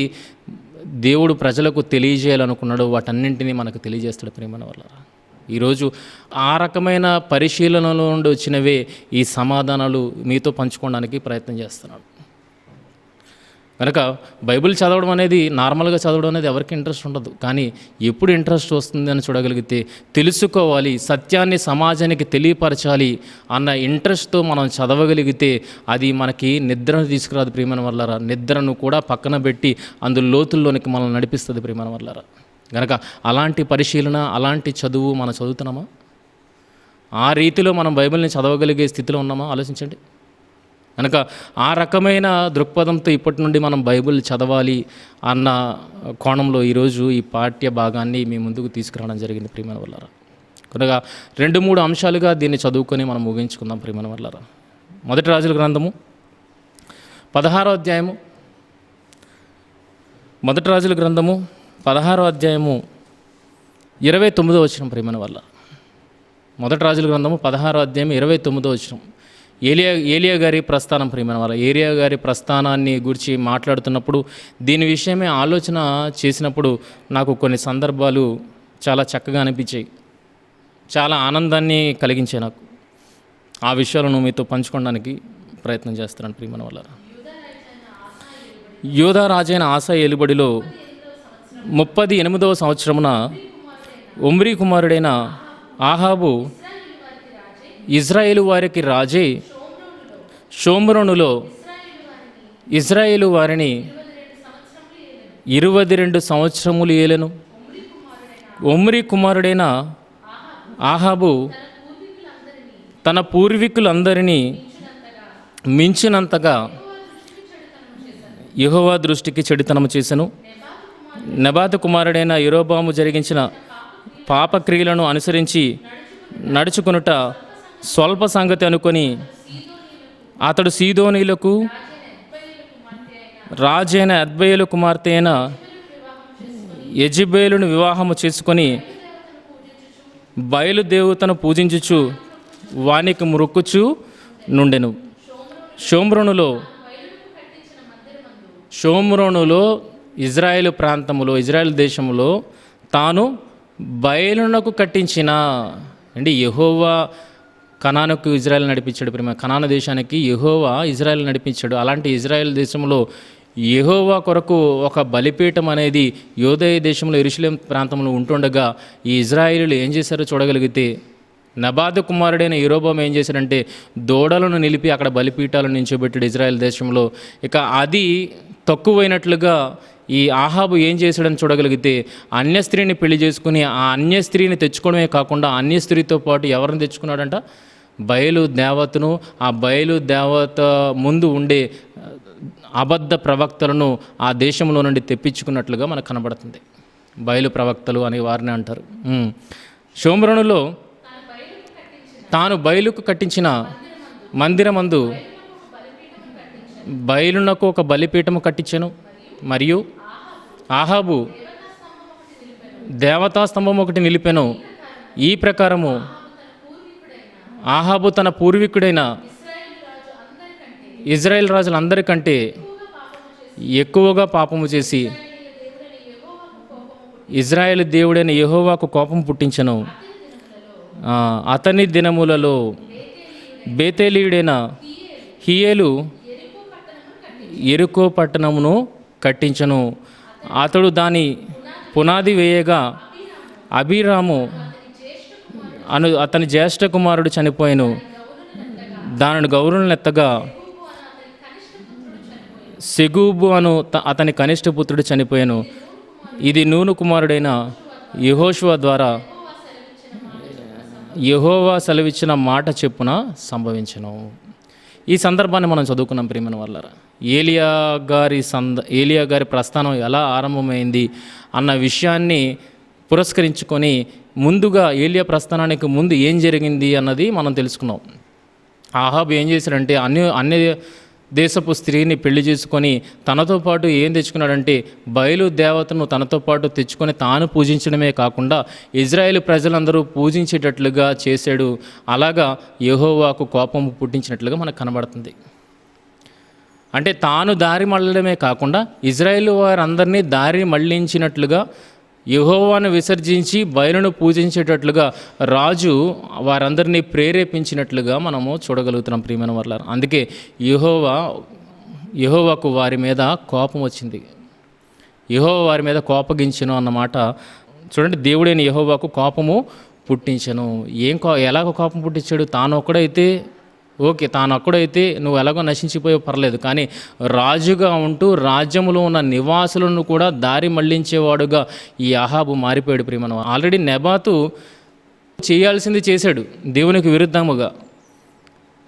దేవుడు ప్రజలకు తెలియజేయాలనుకున్నాడో వాటన్నింటినీ మనకు తెలియజేస్తాడు ప్రియమైన వాళ్ళారా. ఈరోజు ఆ రకమైన పరిశీలనలో నుండి వచ్చినవే ఈ సమాధానాలు మీతో పంచుకోవడానికి ప్రయత్నం చేస్తున్నాను. కనుక బైబిల్ చదవడం అనేది నార్మల్గా చదవడం అనేది ఎవరికి ఇంట్రెస్ట్ ఉండదు. కానీ ఎప్పుడు ఇంట్రెస్ట్ వస్తుంది అని చూడగలిగితే, తెలుసుకోవాలి, సత్యాన్ని సమాజానికి తెలియపరచాలి అన్న ఇంట్రెస్ట్తో మనం చదవగలిగితే అది మనకి నిద్రను తీసుకురాదు ప్రియమైన వాళ్ళారా. నిద్రను కూడా పక్కన పెట్టి అందులో లోతుల్లోనికి మనల్ని నడిపిస్తుంది ప్రియమైన వాళ్ళారా. కనుక అలాంటి పరిశీలన, అలాంటి చదువు మనం చదువుతున్నామా? ఆ రీతిలో మనం బైబిల్ని చదవగలిగే స్థితిలో ఉన్నామా? ఆలోచించండి. కనుక ఆ రకమైన దృక్పథంతో ఇప్పటి నుండి మనం బైబిల్ చదవాలి అన్న కోణంలో ఈరోజు ఈ పాఠ్య భాగాన్ని మీ ముందుకు తీసుకురావడం జరిగింది ప్రియమైన వాళ్ళారా. కనుక 2-3 అంశాలుగా దీన్ని చదువుకొని మనం ముగించుకుందాం ప్రియమైన వాళ్ళారా. మొదటి రాజుల గ్రంథము 16వ అధ్యాయము 29వ వచనం ప్రియమైన వాళ్ళ. మొదటి రాజుల గ్రంథము 16వ అధ్యాయం 29వ వచనం. ఏలియా గారి ప్రస్థానం ప్రియమైన వాళ్ళ. ఏలియా గారి ప్రస్థానాన్ని గురించి మాట్లాడుతున్నప్పుడు దీని విషయమే ఆలోచన చేసినప్పుడు నాకు కొన్ని సందర్భాలు చాలా చక్కగా అనిపించాయి, చాలా ఆనందాన్ని కలిగించాయి నాకు. ఆ విషయాలను మీతో పంచుకోవడానికి ప్రయత్నం చేస్తున్నాను ప్రియమైన వాళ్ళ. యూదా రాజైన ఆసా ఏలుబడిలో 38వ సంవత్సరమున ఒమ్రీ కుమారుడైన ఆహాబు ఇజ్రాయేలు వారికి రాజై షోమ్రోనులో ఇజ్రాయేలు వారిని 22 సంవత్సరములు ఏలెను. ఒమ్రీ కుమారుడైన ఆహాబు తన పూర్వీకులందరినీ మించినంతగా యెహోవా దృష్టికి చెడుతనము చేసెను. నెబాతు కుమారుడైన యెరోబాము జరిగించిన పాపక్రియలను అనుసరించి నడుచుకొనుట స్వల్ప సంగతి అనుకొని అతడు సీదోనీలకు రాజైన అద్బయేలు కుమార్తె అయిన యెజెబెలును వివాహము చేసుకొని బయలుదేవతను పూజించుచు వానికి మ్రొక్కుచు నుండెను. షోమ్రోనులో ఇజ్రాయేలు ప్రాంతములో, ఇజ్రాయేల్ దేశంలో తాను బయలునకు కట్టించిన అంటే యెహోవా కనానుకు ఇజ్రాయేల్ నడిపించాడు ప్రేమ. కనాను దేశానికి యెహోవా ఇజ్రాయేల్ నడిపించాడు. అలాంటి ఇజ్రాయేల్ దేశంలో యెహోవా కొరకు ఒక బలిపీఠం అనేది యోదయ దేశంలో యెరూషలేం ప్రాంతంలో ఉంటుండగా ఈ ఇజ్రాయేలీలు ఏం చేశారో చూడగలిగితే, నెబాతు కుమారుడైన యెరోబోము ఏం చేశాడంటే దూడలను నిలిపి అక్కడ బలిపీఠాలను నిల్చోబెట్టాడు ఇజ్రాయెల్ దేశంలో. ఇక అది తక్కువైనట్లుగా ఈ ఆహాబు ఏం చేశాడని చూడగలిగితే, అన్య స్త్రీని పెళ్లి చేసుకుని ఆ అన్య స్త్రీని తెచ్చుకోవడమే కాకుండా అన్య స్త్రీతో పాటు ఎవరిని తెచ్చుకున్నాడంట, బయలు దేవతను, ఆ బయలు దేవత ముందు ఉండే అబద్ధ ప్రవక్తలను ఆ దేశంలో నుండి తెప్పించుకున్నట్లుగా మనకు కనబడుతుంది. బయలు ప్రవక్తలు అని వారిని అంటారు. షోమ్రోనులో తాను బయలుకు కట్టించిన మందిరమందు బయలునకు ఒక బలిపీఠము కట్టించెను, మరియు ఆహాబు దేవతా స్తంభం ఒకటి నిలిపెను. ఈ ప్రకారము ఆహాబు తన పూర్వీకుడైన ఇజ్రాయెల్ రాజులందరికంటే ఎక్కువగా పాపము చేసి ఇజ్రాయేల్ దేవుడైన యెహోవాకు కోపం పుట్టించెను. అతని దినములలో బేతేలీయుడైన హియేలు యెరికో పట్టణమును కట్టించెను. అతడు దాని పునాది వేయగా అబీరాము అతని జ్యేష్ఠ కుమారుడు చనిపోయాను. దానిని గౌరవనెత్తగా సెగూబు అతని కనిష్ట పుత్రుడు చనిపోయాను. ఇది నూను కుమారుడైన యెహోషువ ద్వారా యెహోవా సెలవిచ్చిన మాట చెప్పున సంభవించను. ఈ సందర్భాన్ని మనం చదువుకున్నాం ప్రియమైన వాళ్ళారా. ఏలియా గారి ప్రస్థానం ఎలా ఆరంభమైంది అన్న విషయాన్ని పురస్కరించుకొని ముందుగా ఏలియా ప్రస్థానానికి ముందు ఏం జరిగింది అన్నది మనం తెలుసుకున్నాం. ఆహాబు ఏం చేశాడంటే అన్ని దేశపు స్త్రీని పెళ్లి చేసుకొని తనతో పాటు ఏం తెచ్చుకున్నాడంటే బయలు దేవతను తనతో పాటు తెచ్చుకొని తాను పూజించడమే కాకుండా ఇజ్రాయేల్ ప్రజలందరూ పూజించేటట్లుగా చేశాడు. అలాగా యెహోవాకు కోపం పుట్టించినట్లుగా మనకు కనబడుతుంది. అంటే తాను దారి మళ్ళడమే కాకుండా ఇజ్రాయేల్ వారందరినీ దారి మళ్లించినట్లుగా యెహోవాను విసర్జించి బయలును పూజించేటట్లుగా రాజు వారందరినీ ప్రేరేపించినట్లుగా మనము చూడగలుగుతున్నాం ప్రియమైన వర్లారా. అందుకే యెహోవాకు వారి మీద కోపం వచ్చింది. యెహోవా వారి మీద కోపగించెను అన్నమాట చూడండి. దేవుడైన యెహోవాకు కోపము పుట్టించెను. ఎలాగ కోపం పుట్టించాడు? తాను ఒక్కడైతే నువ్వు ఎలాగో నశించిపోయో పర్లేదు, కానీ రాజుగా ఉంటూ రాజ్యములో ఉన్న నివాసులను కూడా దారి మళ్లించేవాడుగా ఈ అహాబు మారిపోయాడు ప్రియమను. ఆల్రెడీ నెబాతు చేయాల్సింది చేశాడు దేవునికి విరుద్ధముగా.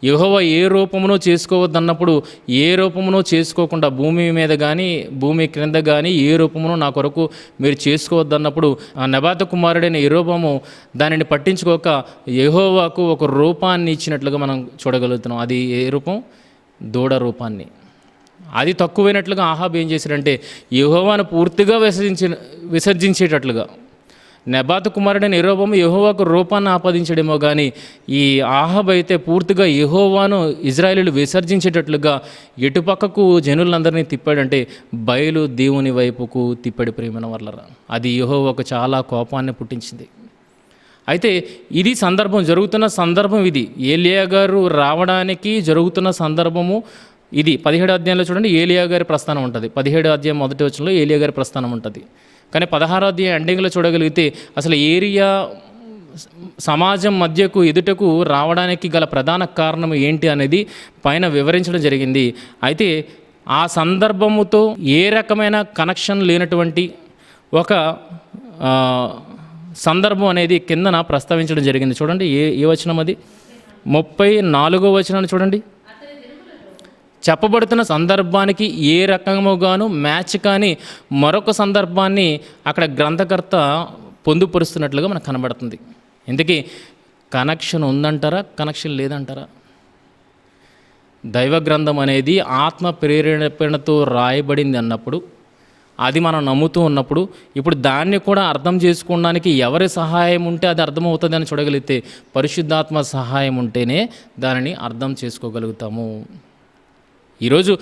యెహోవా ఏ రూపమునో చేసుకోవద్దన్నప్పుడు ఏ రూపమునో చేసుకోకుండా భూమి మీద కానీ భూమి క్రింద కానీ ఏ రూపమునో నా కొరకు మీరు చేసుకోవద్దన్నప్పుడు ఆ నెబాతు కుమారుడైన యెరోబోము దానిని పట్టించుకోక యెహోవాకు ఒక రూపాన్ని ఇచ్చినట్లుగా మనం చూడగలుగుతున్నాం. అది ఏ రూపం? దూడ రూపాన్ని. అది తక్కువైనట్లుగా ఆహాబు ఏం చేశాడంటే యెహోవాను పూర్తిగా విసర్జించేటట్లుగా. నెబాతు కుమారుడైన యెరోబోము యెహోవాకు రూపాన్ని ఆపాదించడేమో కానీ ఈ ఆహాబు అయితే పూర్తిగా యెహోవాను ఇజ్రాయేలీలు విసర్జించేటట్లుగా ఎటుపక్కకు జనులందరినీ తిప్పాడంటే బయలు దేవుని వైపుకు తిప్పాడు ప్రియమైన వాళ్ళరా. అది యెహోవాకు చాలా కోపాన్ని పుట్టించింది. అయితే ఇది జరుగుతున్న సందర్భం ఇది. ఏలియా గారు రావడానికి జరుగుతున్న సందర్భము ఇది. 17వ అధ్యాయంలో చూడండి ఏలియా గారి ప్రస్థానం ఉంటుంది. 17వ అధ్యాయం మొదటి వచనంలో ఏలియా గారి ప్రస్థానం ఉంటుంది. కానీ 16వ అధ్యాయం ఎండింగ్లో చూడగలిగితే అసలు ఏరియా సమాజం మధ్యకు ఎదుటకు రావడానికి గల ప్రధాన కారణం ఏంటి అనేది పైన వివరించడం జరిగింది. అయితే ఆ సందర్భముతో ఏ రకమైన కనెక్షన్ లేనటువంటి ఒక సందర్భం అనేది కిందన ప్రస్తావించడం జరిగింది. చూడండి ఏ వచనం అది? 34వ వచనాన్ని చూడండి. చెప్పబడుతున్న సందర్భానికి ఏ రకముగాను మ్యాచ్ కానీ మరొక సందర్భాన్ని అక్కడ గ్రంథకర్త పొందుపరుస్తున్నట్లుగా మనకు కనబడుతుంది. ఇందుకీ కనెక్షన్ ఉందంటారా, కనెక్షన్ లేదంటారా? దైవ గ్రంథం అనేది ఆత్మ ప్రేరేపణతో రాయబడింది అన్నప్పుడు, అది మనం నమ్ముతూ ఉన్నప్పుడు, ఇప్పుడు దాన్ని కూడా అర్థం చేసుకోవడానికి ఎవరి సహాయం ఉంటే అది అర్థమవుతుంది అని చూడగలిగితే పరిశుద్ధాత్మ సహాయం ఉంటేనే దానిని అర్థం చేసుకోగలుగుతాము. ఈరోజు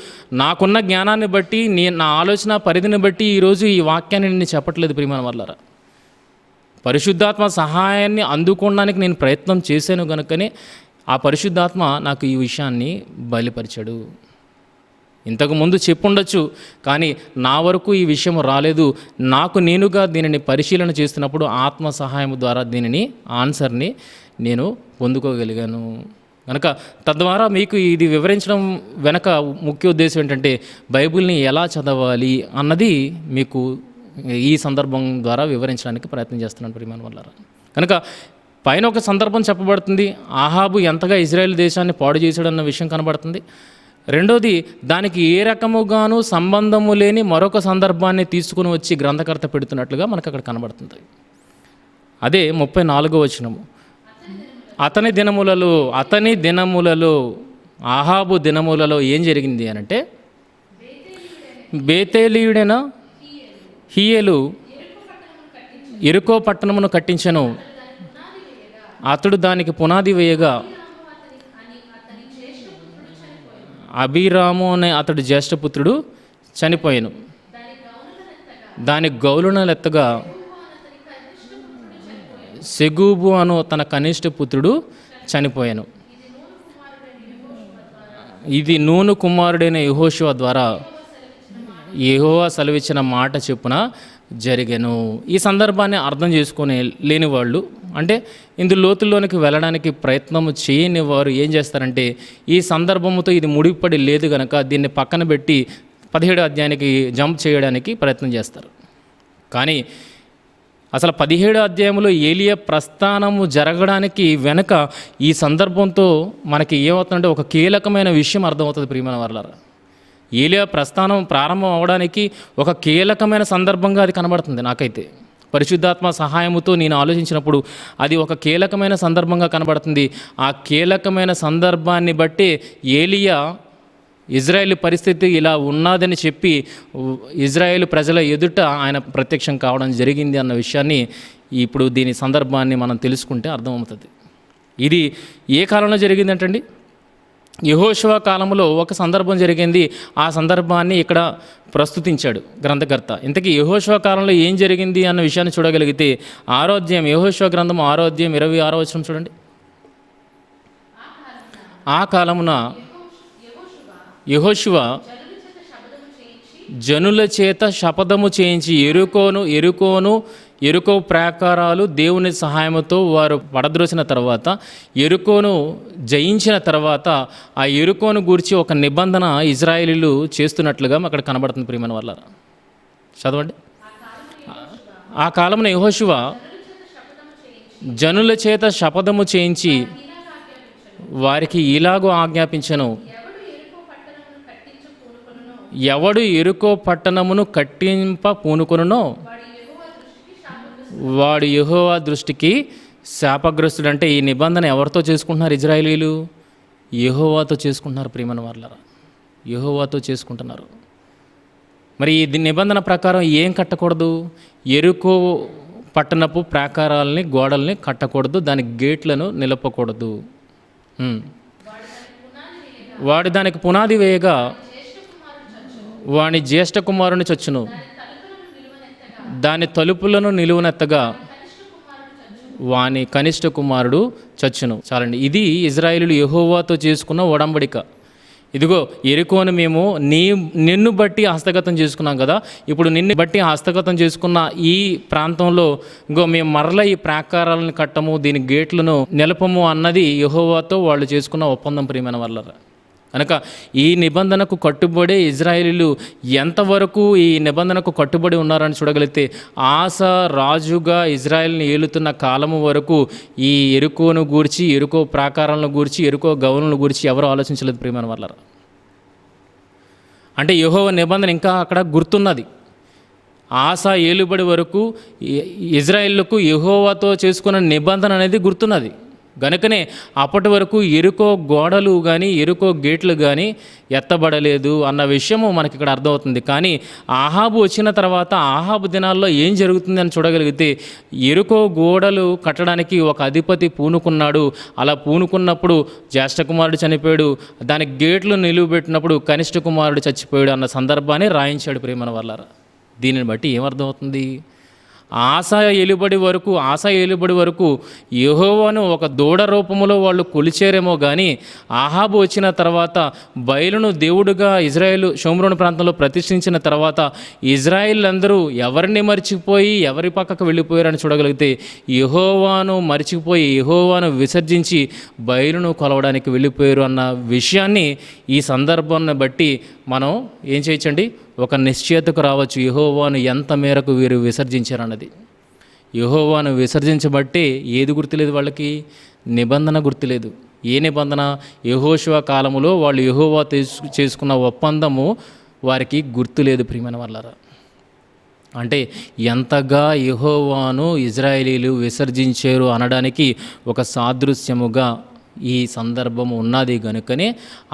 నాకున్న జ్ఞానాన్ని బట్టి నా ఆలోచన పరిధిని బట్టి ఈరోజు ఈ వాక్యాన్ని నేను చెప్పట్లేదు ప్రియమైన వాళ్ళారా. పరిశుద్ధాత్మ సహాయాన్ని అందుకోవడానికి నేను ప్రయత్నం చేశాను కనుకనే ఆ పరిశుద్ధాత్మ నాకు ఈ విషయాన్ని బయలుపరిచాడు. ఇంతకుముందు చెప్పుండొచ్చు, కానీ నా వరకు ఈ విషయం రాలేదు. నాకు నేనుగా దీనిని పరిశీలన చేస్తున్నప్పుడు ఆత్మ సహాయం ద్వారా దీనిని ఆన్సర్ని నేను పొందుకోగలిగాను. కనుక తద్వారా మీకు ఇది వివరించడం వెనక ముఖ్య ఉద్దేశం ఏంటంటే బైబిల్ని ఎలా చదవాలి అన్నది మీకు ఈ సందర్భం ద్వారా వివరించడానికి ప్రయత్నం చేస్తున్నాను ప్రియమైన వాళ్ళారా. కనుక పైన ఒక సందర్భం చెప్పబడుతుంది, ఆహాబు ఎంతగా ఇజ్రాయెల్ దేశాన్ని పాడు చేశాడన్న విషయం కనబడుతుంది. రెండోది, దానికి ఏ రకముగాను సంబంధము లేని మరొక సందర్భాన్ని తీసుకుని వచ్చి గ్రంథకర్త పెడుతున్నట్లుగా మనకు అక్కడ కనబడుతుంది. అదే 34వ వచనము, అతని దినములలో ఆహాబు దినములలో ఏం జరిగింది అనంటే, బేతేలీయుడైన హీయేలు ఎరుకో పట్టణమును కట్టించెను. అతడు దానికి పునాది వేయగా అబీరాము అనే అతడు జ్యేష్ఠపుత్రుడు చనిపోయాను. దాని గౌలునలెత్తగా సెగూబు అను తన కనిష్ట పుత్రుడు చనిపోయాను. ఇది నూను కుమారుడైన యెహోషువ ద్వారా యెహోవా సెలవిచ్చిన మాట చొప్పున జరిగెను. ఈ సందర్భాన్ని అర్థం చేసుకొని లేని వాళ్ళు, అంటే ఇందులో లోతుల్లోనికి వెళ్ళడానికి ప్రయత్నం చేయని వారు ఏం చేస్తారంటే, ఈ సందర్భముతో ఇది ముడిపడి లేదు కనుక దీన్ని పక్కన పెట్టి 17వ అధ్యాయానికి జంప్ చేయడానికి ప్రయత్నం చేస్తారు. కానీ అసలు 17వ అధ్యాయంలో ఏలియా ప్రస్థానము జరగడానికి వెనక ఈ సందర్భంతో మనకి ఏమవుతుందంటే ఒక కీలకమైన విషయం అర్థమవుతుంది ప్రియమైన వాళ్ళారా. ఏలియా ప్రస్థానం ప్రారంభం అవడానికి ఒక కీలకమైన సందర్భంగా అది కనబడుతుంది. నాకైతే పరిశుద్ధాత్మ సహాయముతో నేను ఆలోచించినప్పుడు అది ఒక కీలకమైన సందర్భంగా కనబడుతుంది. ఆ కీలకమైన సందర్భాన్ని బట్టి ఏలియా ఇజ్రాయేల్ పరిస్థితి ఇలా ఉన్నదని చెప్పి ఇజ్రాయేల్ ప్రజల ఎదుట ఆయన ప్రత్యక్షం కావడం జరిగింది అన్న విషయాన్ని ఇప్పుడు దీని సందర్భాన్ని మనం తెలుసుకుంటే అర్థమవుతుంది. ఇది ఏ కాలంలో జరిగిందంటండి? యెహోషువ కాలంలో ఒక సందర్భం జరిగింది. ఆ సందర్భాన్ని ఇక్కడ ప్రస్తుతించాడు గ్రంథకర్త. ఇంతకీ యెహోషువ కాలంలో ఏం జరిగింది అన్న విషయాన్ని చూడగలిగితే 6వ అధ్యాయం, యెహోషువ గ్రంథం 6వ అధ్యాయం 26వ వచనం చూడండి. ఆ కాలమున యెహోషువ జనుల చేత శపథము చేయించి ఎరుకో ప్రాకారాలు దేవుని సహాయముతో వారు పడద్రోసిన తర్వాత, ఎరుకోను జయించిన తర్వాత ఆ ఎరుకోను గూర్చి ఒక నిబంధన ఇజ్రాయేలీలు చేస్తున్నట్లుగా అక్కడ కనబడుతుంది ప్రియమైన వాళ్ళారా. చదవండి. ఆ కాలమున యెహోషువ జనుల చేత శపథము చేయించి వారికి ఇలాగూ ఆజ్ఞాపించెను, ఎవడు ఎరుకో పట్టణమును కట్టింప పూనుకొనునో వాడు యెహోవా దృష్టికి శాపగ్రస్తుడు. అంటే ఈ నిబంధన ఎవరితో చేసుకుంటున్నారు ఇజ్రాయేలీలు? యెహోవాతో చేసుకుంటున్నారు ప్రియమైన వాళ్ళారా. యెహోవాతో చేసుకుంటున్నారు. మరి ఈ నిబంధన ప్రకారం ఏం కట్టకూడదు? ఎరుకో పట్టణపు ప్రాకారాలని, గోడల్ని కట్టకూడదు, దాని గేట్లను నిలపకూడదు. వాడు దానికి పునాది వేయగా వాని జ్యేష్ఠ కుమారుని చచ్చును, దాని తలుపులను నిలువనెత్తగా వాని కనిష్ట కుమారుడు చచ్చును. చాలండి. ఇది ఇజ్రాయేలీలు యెహోవాతో చేసుకున్న ఒడంబడిక. ఇదిగో ఎరుకోను మేము నిన్ను బట్టి హస్తగతం చేసుకున్నాం కదా, ఇప్పుడు నిన్ను బట్టి హస్తగతం చేసుకున్న ఈ ప్రాంతంలో ఇంకో మేము మరల ఈ ప్రాకారాలను కట్టము, దీని గేట్లను నిలపము అన్నది యెహోవాతో వాళ్ళు చేసుకున్న ఒప్పందం ప్రియమైన వాళ్ళరా. కనుక ఈ నిబంధనకు కట్టుబడి ఇజ్రాయేలీలు ఎంతవరకు ఈ నిబంధనకు కట్టుబడి ఉన్నారని చూడగలిగితే, ఆస రాజుగా ఇజ్రాయేల్ని ఏలుతున్న కాలము వరకు ఈ ఎరుకోను గూర్చి, ఎరుకో ప్రాకారాలను గూర్చి, ఎరుకో గౌనులను గూర్చి ఎవరు ఆలోచించలేదు ప్రియమైన వాళ్ళరా. అంటే యెహోవా నిబంధన ఇంకా అక్కడ గుర్తున్నది. ఆస ఏలుబడి వరకు ఇజ్రాయేళ్లకు యెహోవాతో చేసుకున్న నిబంధన అనేది గుర్తున్నది. గనుకనే అప్పటి వరకు ఎరుకో గోడలు కానీ, ఎరుకో గేట్లు కానీ ఎత్తబడలేదు అన్న విషయము మనకి ఇక్కడ అర్థమవుతుంది. కానీ ఆహాబు వచ్చిన తర్వాత ఆహాబు దినాల్లో ఏం జరుగుతుంది అని చూడగలిగితే, ఎరుకో గోడలు కట్టడానికి ఒక అధిపతి పూనుకున్నాడు. అలా పూనుకున్నప్పుడు జ్యేష్ఠ కుమారుడు చనిపోయాడు, దానికి గేట్లు నిలువబెట్టినప్పుడు కనిష్ట కుమారుడు చచ్చిపోయాడు అన్న సందర్భాన్ని రాయించాడు ప్రియమైన వాళ్ళారా. దీనిని బట్టి ఏమర్థమవుతుంది? ఆశ ఏలుబడి వరకు యెహోవాను ఒక దూడ రూపంలో వాళ్ళు కొలిచారేమో కానీ ఆహాబు వచ్చిన తర్వాత బయలును దేవుడుగా ఇజ్రాయేలు షోమ్రోను ప్రాంతంలో ప్రతిష్ఠించిన తర్వాత ఇజ్రాయేల్ అందరూ ఎవరిని మర్చిపోయి ఎవరి పక్కకు వెళ్ళిపోయారని చూడగలిగితే యెహోవాను మర్చిపోయి యెహోవాను విసర్జించి బయలును కొలవడానికి వెళ్ళిపోయారు అన్న విషయాన్ని ఈ సందర్భాన్ని బట్టి మనం ఏం చేయొచ్చండి, ఒక నిశ్చయతకు రావచ్చు. యెహోవాను ఎంత మేరకు వీరు విసర్జించారన్నది. యెహోవాను విసర్జించబట్టే ఏది గుర్తులేదు వాళ్ళకి? నిబంధన గుర్తులేదు. ఏ నిబంధన? యెహోషువ కాలములో వాళ్ళు యెహోవా చేసుకున్న ఒప్పందము వారికి గుర్తులేదు. ప్రియమైన వాళ్ళారా, అంటే ఎంతగా యెహోవాను ఇజ్రాయేలీలు విసర్జించారు అనడానికి ఒక సాదృశ్యముగా ఈ సందర్భం ఉన్నది కనుకనే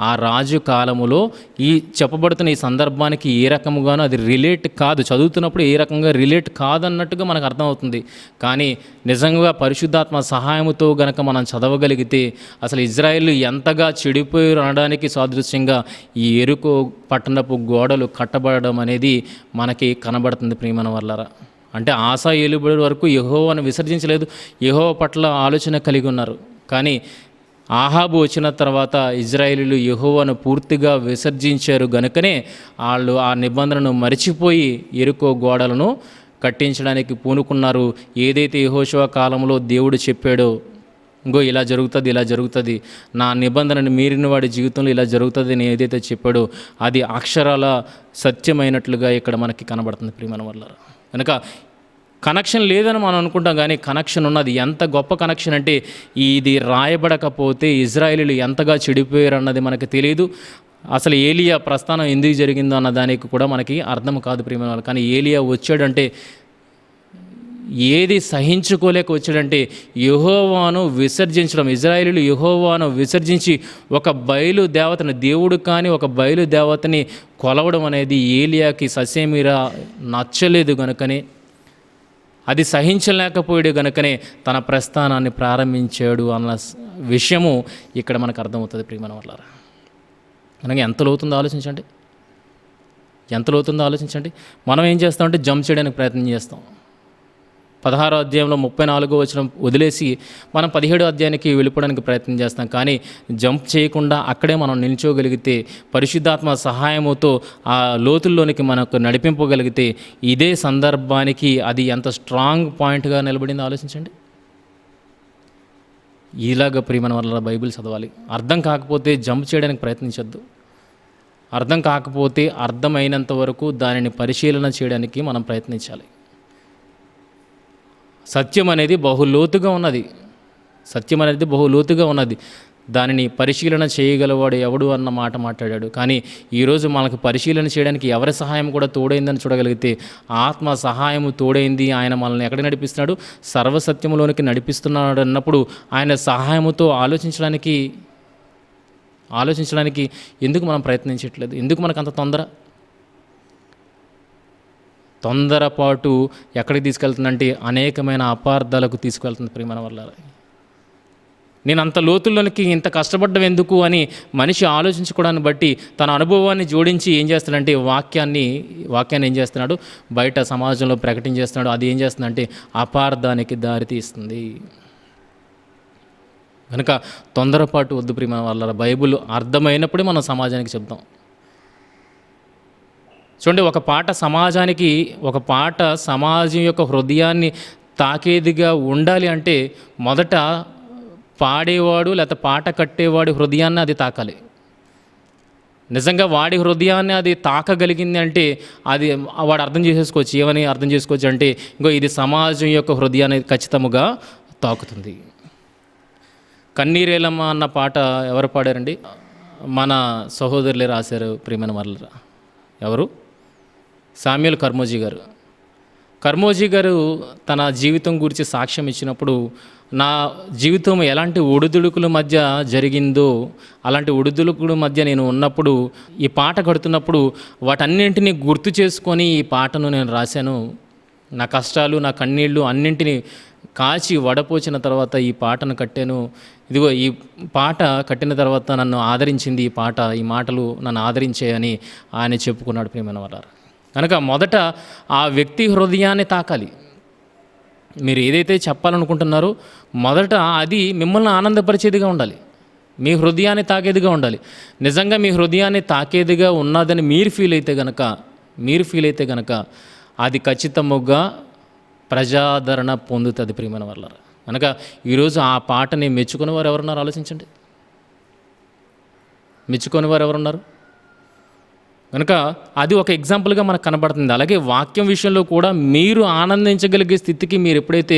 ఆ రాజు కాలములో ఈ చెప్పబడుతున్న ఈ సందర్భానికి ఏ రకముగానో అది రిలేట్ కాదు, చదువుతున్నప్పుడు ఏ రకంగా రిలేట్ కాదన్నట్టుగా మనకు అర్థమవుతుంది. కానీ నిజంగా పరిశుద్ధాత్మ సహాయముతో గనక మనం చదవగలిగితే అసలు ఇజ్రాయేల్ ఎంతగా చెడిపోయారు అనడానికి సాదృశ్యంగా ఈ ఎరుకో పట్టణపు గోడలు కట్టబడడం అనేది మనకి కనబడుతుంది. ప్రియమైన వాళ్ళారా, అంటే ఆశ ఏలుబడి వరకు యెహోవాను విసర్జించలేదు, యెహోవా పట్ల ఆలోచన కలిగి ఉన్నారు. కానీ ఆహాబు వచ్చిన తర్వాత ఇజ్రాయేలీలు యెహోవాను పూర్తిగా విసర్జించారు గనుకనే వాళ్ళు ఆ నిబంధనను మరిచిపోయి యెరికో గోడలను కట్టించడానికి పూనుకున్నారు. ఏదైతే యెహోషువ కాలంలో దేవుడు చెప్పాడో, ఇంకో ఇలా జరుగుతుంది, నా నిబంధనను మీరిన వాడి జీవితంలో ఇలా జరుగుతుంది అని ఏదైతే చెప్పాడో అది అక్షరాల సత్యమైనట్లుగా ఇక్కడ మనకి కనబడుతుంది. ప్రియమైన వాళ్ళారా, కనుక కనెక్షన్ లేదని మనం అనుకుంటాం, కానీ కనెక్షన్ ఉన్నది. ఎంత గొప్ప కనెక్షన్ అంటే ఇది రాయబడకపోతే ఇజ్రాయేలీలు ఎంతగా చెడిపోయారు అన్నది మనకు తెలియదు. అసలు ఏలియా ప్రస్థానం ఎందుకు జరిగిందో అన్న దానికి కూడా మనకి అర్థం కాదు ప్రియమైన వాళ్ళు. కానీ ఏలియా వచ్చాడంటే ఏది సహించుకోలేక వచ్చాడంటే యెహోవాను విసర్జించడం. ఇజ్రాయేలీలు యెహోవాను విసర్జించి ఒక బయలు దేవతని, దేవుడు కానీ ఒక బయలు దేవతని కొలవడం అనేది ఏలియాకి ససేమిరా నచ్చలేదు కనుకనే, అది సహించలేకపోయాడు కనుకనే తన ప్రస్థానాన్ని ప్రారంభించాడు అన్న విషయము ఇక్కడ మనకు అర్థమవుతుంది. ప్రియమైన వాళ్ళారా, మనకి ఎంత లోతుందో ఆలోచించండి. మనం ఏం చేస్తామంటే జంప్ చేయడానికి ప్రయత్నం చేస్తాం. 16వ అధ్యాయంలో 34వ వచనం వదిలేసి మనం 17వ అధ్యాయానికి వెళ్ళిపోవడానికి ప్రయత్నం చేస్తాం. కానీ జంప్ చేయకుండా అక్కడే మనం నిల్చోగలిగితే, పరిశుద్ధాత్మ సహాయముతో ఆ లోతుల్లోనికి మనకు నడిపింపగలిగితే ఇదే సందర్భానికి అది ఎంత స్ట్రాంగ్ పాయింట్గా నిలబడిందో ఆలోచించండి. ఇలాగ ప్రియమైన వల్ల బైబిల్ చదవాలి. అర్థం కాకపోతే జంప్ చేయడానికి ప్రయత్నించొద్దు. అర్థం కాకపోతే అర్థమైనంత వరకు దానిని పరిశీలన చేయడానికి మనం ప్రయత్నించాలి. సత్యం అనేది బహులోతుగా ఉన్నది. దానిని పరిశీలన చేయగలవాడు ఎవడు అన్న మాట మాట్లాడాడు. కానీ ఈరోజు మనకు పరిశీలన చేయడానికి ఎవరి సహాయం కూడా తోడైందని చూడగలిగితే ఆత్మ సహాయము తోడైంది. ఆయన మనల్ని ఎక్కడ నడిపిస్తున్నాడు? సర్వసత్యములోనికి నడిపిస్తున్నాడు అన్నప్పుడు ఆయన సహాయముతో ఆలోచించడానికి ఎందుకు మనం ప్రయత్నించట్లేదు? ఎందుకు మనకు అంత తొందరపాటు ఎక్కడికి తీసుకెళ్తుందంటే అనేకమైన అపార్థాలకు తీసుకెళ్తుంది. ప్రియమైన వల్ల నేను అంత లోతుల్లోనికి ఇంత కష్టపడ్డం ఎందుకు అని మనిషి ఆలోచించుకోవడాన్ని బట్టి తన అనుభవాన్ని జోడించి ఏం చేస్తాడంటే వాక్యాన్ని ఏం చేస్తున్నాడు? బయట సమాజంలో ప్రకటించేస్తున్నాడు. అది ఏం చేస్తుందంటే అపార్థానికి దారితీస్తుంది. కనుక తొందరపాటు వద్దు ప్రియమైన వాళ్ళ. బైబిల్ అర్థమైనప్పుడే మనం సమాజానికి చెప్తాం. చూడండి, ఒక పాట సమాజం యొక్క హృదయాన్ని తాకేదిగా ఉండాలి అంటే మొదట పాడేవాడు లేకపోతే పాట కట్టేవాడి హృదయాన్ని అది తాకాలి. నిజంగా వాడి హృదయాన్ని అది తాకగలిగింది అంటే అది వాడు అర్థం చేసేసుకోవచ్చు. ఏమని అర్థం చేసుకోవచ్చు అంటే ఇంకో ఇది సమాజం యొక్క హృదయాన్ని ఖచ్చితంగా తాకుతుంది. కన్నీరేలమ్మ అన్న పాట ఎవరు పాడారండి? మన సహోదరులే రాశారు ప్రియమైన వాళ్ళ. ఎవరు? సామ్యూల్ కర్మోజీ గారు తన జీవితం గురించి సాక్ష్యం ఇచ్చినప్పుడు, నా జీవితం ఎలాంటి ఒడిదుడుకుల మధ్య జరిగిందో అలాంటి ఒడిదుడుకుల మధ్య నేను ఉన్నప్పుడు ఈ పాట కడుతున్నప్పుడు వాటన్నింటినీ గుర్తు చేసుకొని ఈ పాటను నేను రాశాను. నా కష్టాలు, నా కన్నీళ్ళు అన్నింటినీ కాచి వడపోచిన తర్వాత ఈ పాటను కట్టాను. ఇదిగో ఈ పాట కట్టిన తర్వాత నన్ను ఆదరించింది ఈ మాటలు నన్ను ఆదరించాయని ఆయన చెప్పుకున్నాడు ప్రియమైన వారు. కనుక మొదట ఆ వ్యక్తి హృదయాన్ని తాకాలి. మీరు ఏదైతే చెప్పాలనుకుంటున్నారో మొదట అది మిమ్మల్ని ఆనందపరిచేదిగా ఉండాలి, మీ హృదయాన్ని తాకేదిగా ఉండాలి. నిజంగా మీ హృదయాన్ని తాకేదిగా ఉన్నదని మీరు ఫీల్ అయితే గనక అది ఖచ్చితముగా ప్రజాదరణ పొందుతుంది ప్రియమైన వాళ్ళారా. కనుక ఈరోజు ఆ పాటని మెచ్చుకుని వారు ఎవరున్నారు ఆలోచించండి. మెచ్చుకొని వారు ఎవరున్నారు? కనుక అది ఒక ఎగ్జాంపుల్గా మనకు కనబడుతుంది. అలాగే వాక్యం విషయంలో కూడా మీరు ఆనందించగలిగే స్థితికి మీరు ఎప్పుడైతే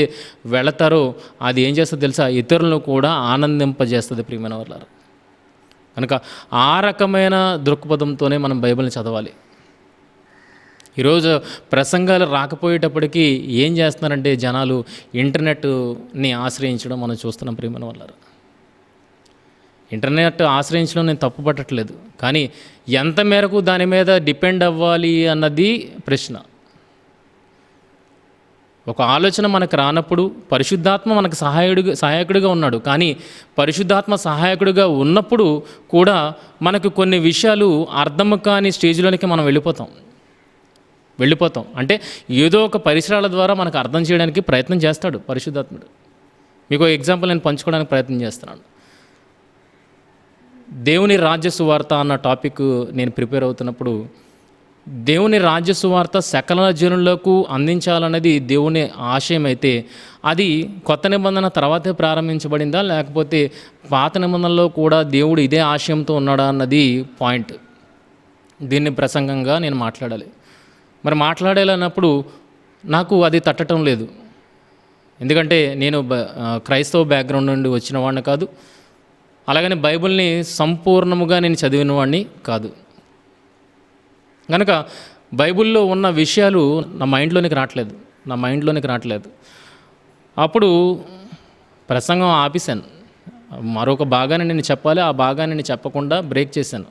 వెళతారో అది ఏం చేస్తుందో తెలుసా, ఇతరులను కూడా ఆనందింపజేస్తుంది ప్రియమైన వాళ్ళారా. కనుక ఆ రకమైన దృక్పథంతోనే మనం బైబిల్ని చదవాలి. ఈరోజు ప్రసంగాలు రాకపోయేటప్పటికీ ఏం చేస్తున్నారంటే జనాలు ఇంటర్నెట్ని ఆశ్రయించడం మనం చూస్తున్నాం ప్రియమైన వాళ్ళారా. ఇంటర్నెట్ ఆశ్రయించడం నేను తప్పు పట్టట్లేదు, కానీ ఎంత మేరకు దాని మీద డిపెండ్ అవ్వాలి అన్నది ప్రశ్న. ఒక ఆలోచన మనకు రానప్పుడు పరిశుద్ధాత్మ మనకు సహాయకుడిగా ఉన్నాడు, కానీ పరిశుద్ధాత్మ సహాయకుడిగా ఉన్నప్పుడు కూడా మనకు కొన్ని విషయాలు అర్థం కాని స్టేజ్లోనికి మనం వెళ్ళిపోతాం. అంటే ఏదో ఒక పరిసరాల ద్వారా మనకు అర్థం చేయడానికి ప్రయత్నం చేస్తాడు పరిశుద్ధాత్ముడు. మీకు ఎగ్జాంపుల్ నేను పంచుకోవడానికి ప్రయత్నం చేస్తున్నాను. దేవుని రాజ్య సువార్త అన్న టాపిక్ నేను ప్రిపేర్ అవుతున్నప్పుడు, దేవుని రాజ్య సువార్త సకల జనులకు అందించాలన్నది దేవుని ఆశయం అయితే అది కొత్త నిబంధన తర్వాతే ప్రారంభించబడిందా, లేకపోతే పాత నిబంధనలో కూడా దేవుడు ఇదే ఆశయంతో ఉన్నాడా అన్నది పాయింట్. దీన్ని ప్రసంగంగా నేను మాట్లాడాలి. మరి మాట్లాడాలన్నప్పుడు నాకు అది తట్టడం లేదు. ఎందుకంటే నేను క్రైస్తవ బ్యాక్గ్రౌండ్ నుండి వచ్చిన వాడిని కాదు, అలాగని బైబిల్ని సంపూర్ణముగా నేను చదివిన వాడిని కాదు. కనుక బైబిల్లో ఉన్న విషయాలు నా మైండ్లోనికి రావట్లేదు. అప్పుడు ప్రసంగం ఆపేశాను. మరొక భాగాన్ని నేను చెప్పాలి, ఆ భాగాన్ని నేను చెప్పకుండా బ్రేక్ చేశాను.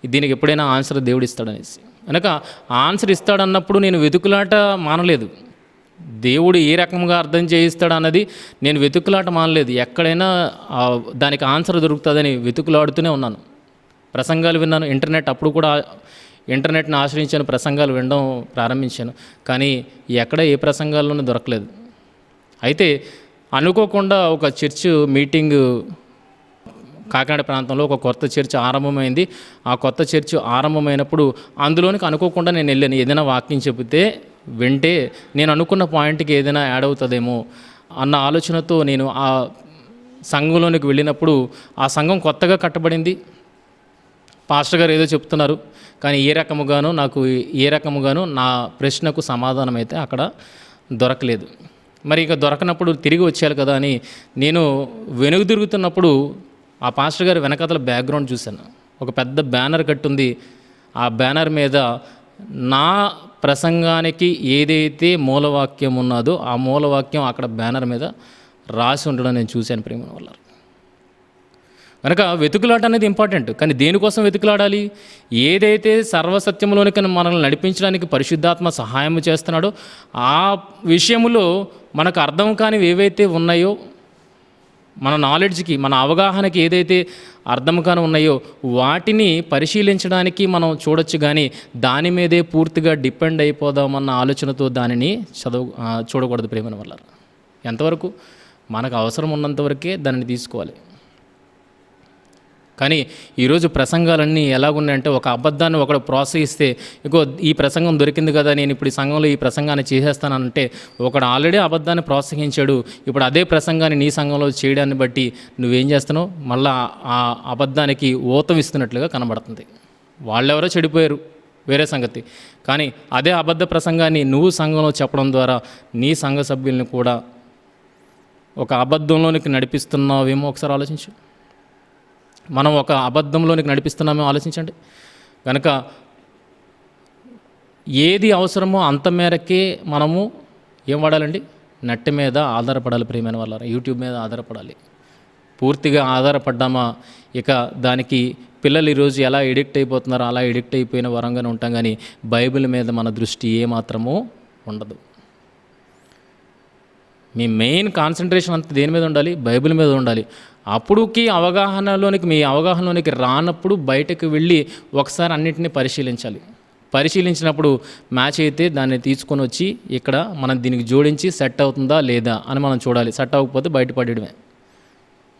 దీనికి ఎప్పుడైనా ఆన్సర్ దేవుడు ఇస్తాడనేసి. కనుక ఆన్సర్ ఇస్తాడన్నప్పుడు నేను వెతుకులాట మానలేదు. దేవుడు ఏ రకంగా అర్థం చేయిస్తాడు అన్నది నేను వెతుకులాట మానలేదు. ఎక్కడైనా దానికి ఆన్సర్ దొరుకుతుందని వెతుకులాడుతూనే ఉన్నాను. ప్రసంగాలు విన్నాను, అప్పుడు కూడా ఇంటర్నెట్ని ఆశ్రయించాను, ప్రసంగాలు వినడం ప్రారంభించాను, కానీ ఎక్కడ ఏ ప్రసంగాల్లోనూ దొరకలేదు. అయితే అనుకోకుండా ఒక చర్చ్ మీటింగ్ కాకినాడ ప్రాంతంలో ఒక కొత్త చర్చ్ ఆరంభమైంది. ఆ కొత్త చర్చ్ ఆరంభమైనప్పుడు అందులోనికి అనుకోకుండా నేను వెళ్ళాను. ఏదైనా వాక్యం చెబితే వింటే నేను అనుకున్న పాయింట్కి ఏదైనా యాడ్ అవుతుందేమో అన్న ఆలోచనతో నేను ఆ సంఘంలోనికి వెళ్ళినప్పుడు ఆ సంఘం కొత్తగా కట్టబడింది. పాస్టర్ గారు ఏదో చెప్తున్నారు, కానీ ఏ రకముగాను నా ప్రశ్నకు సమాధానం అయితే అక్కడ దొరకలేదు. మరి ఇక దొరకనప్పుడు తిరిగి వచ్చేయాలి కదా అని నేను వెనుక తిరుగుతున్నప్పుడు ఆ పాస్టర్ గారి వెనకాతల బ్యాక్గ్రౌండ్ చూశాను. ఒక పెద్ద బ్యానర్ కట్టుంది. ఆ బ్యానర్ మీద నా ప్రసంగానికి ఏదైతే మూలవాక్యం ఉన్నదో ఆ మూలవాక్యం అక్కడ బ్యానర్ మీద రాసి ఉండడం నేను చూశాను ప్రియమైన వాళ్ళ. కనుక వెతుకులాట అనేది ఇంపార్టెంట్, కానీ దేనికోసం వెతుకులాడాలి? ఏదైతే సర్వసత్యంలోనికి మనల్ని నడిపించడానికి పరిశుద్ధాత్మ సహాయం చేస్తున్నాడో ఆ విషయంలో మనకు అర్థం కానివి ఏవైతే ఉన్నాయో, మన నాలెడ్జ్కి, మన అవగాహనకి ఏదైతే అర్థం కాని ఉన్నాయో వాటిని పరిశీలించడానికి మనం చూడొచ్చు, కానీ దాని మీదే పూర్తిగా డిపెండ్ అయిపోదామన్న ఆలోచనతో దానిని చూడకూడదు ప్రేమల వల్ల. ఎంతవరకు మనకు అవసరం ఉన్నంతవరకే దానిని తీసుకోవాలి. కానీ ఈరోజు ప్రసంగాలన్నీ ఎలాగున్నాయంటే, ఒక అబద్ధాన్ని ఒకడు ప్రోత్సహిస్తే, ఇంకో ఈ ప్రసంగం దొరికింది కదా నేను ఇప్పుడు ఈ సంఘంలో ఈ ప్రసంగాన్ని చేసేస్తానంటే, ఒకడు ఆల్రెడీ అబద్ధాన్ని ప్రోత్సహించాడు, ఇప్పుడు అదే ప్రసంగాన్ని నీ సంఘంలో చేయడాన్ని బట్టి నువ్వేం చేస్తున్నావు, మళ్ళీ ఆ అబద్ధానికి ఊతం ఇస్తున్నట్లుగా కనబడుతుంది. వాళ్ళెవరో చెడిపోయారు, వేరే సంగతి, కానీ అదే అబద్ధ ప్రసంగాన్ని నువ్వు సంఘంలో చెప్పడం ద్వారా నీ సంఘ సభ్యుల్ని కూడా ఒక అబద్ధంలోనికి నడిపిస్తున్నావేమో ఒకసారి ఆలోచించు. మనం ఒక అబద్ధంలోనికి నడిపిస్తున్నామో ఆలోచించండి. కనుక ఏది అవసరమో అంత మేరకే మనము ఏం వాడాలండి? నెట్ మీద ఆధారపడాలి ప్రియమైన వాళ్ళ. యూట్యూబ్ మీద ఆధారపడాలి. పూర్తిగా ఆధారపడ్డామా ఇక దానికి పిల్లలు ఈరోజు ఎలా ఎడిక్ట్ అయిపోతున్నారో అలా ఎడిక్ట్ అయిపోయిన వరంగానే ఉంటాం, కానీ బైబిల్ మీద మన దృష్టి ఏమాత్రమూ ఉండదు. మీ మెయిన్ కాన్సన్ట్రేషన్ అంతా దేని మీద ఉండాలి? బైబిల్ మీద ఉండాలి. అప్పుడుకి మీ అవగాహనలోనికి రానప్పుడు బయటకు వెళ్ళి ఒకసారి అన్నింటినీ పరిశీలించాలి. పరిశీలించినప్పుడు మ్యాచ్ అయితే దాన్ని తీసుకొని వచ్చి ఇక్కడ మనం దీనికి జోడించి సెట్ అవుతుందా లేదా అని మనం చూడాలి. సెట్ అవ్వకపోతే బయటపడేయడమే.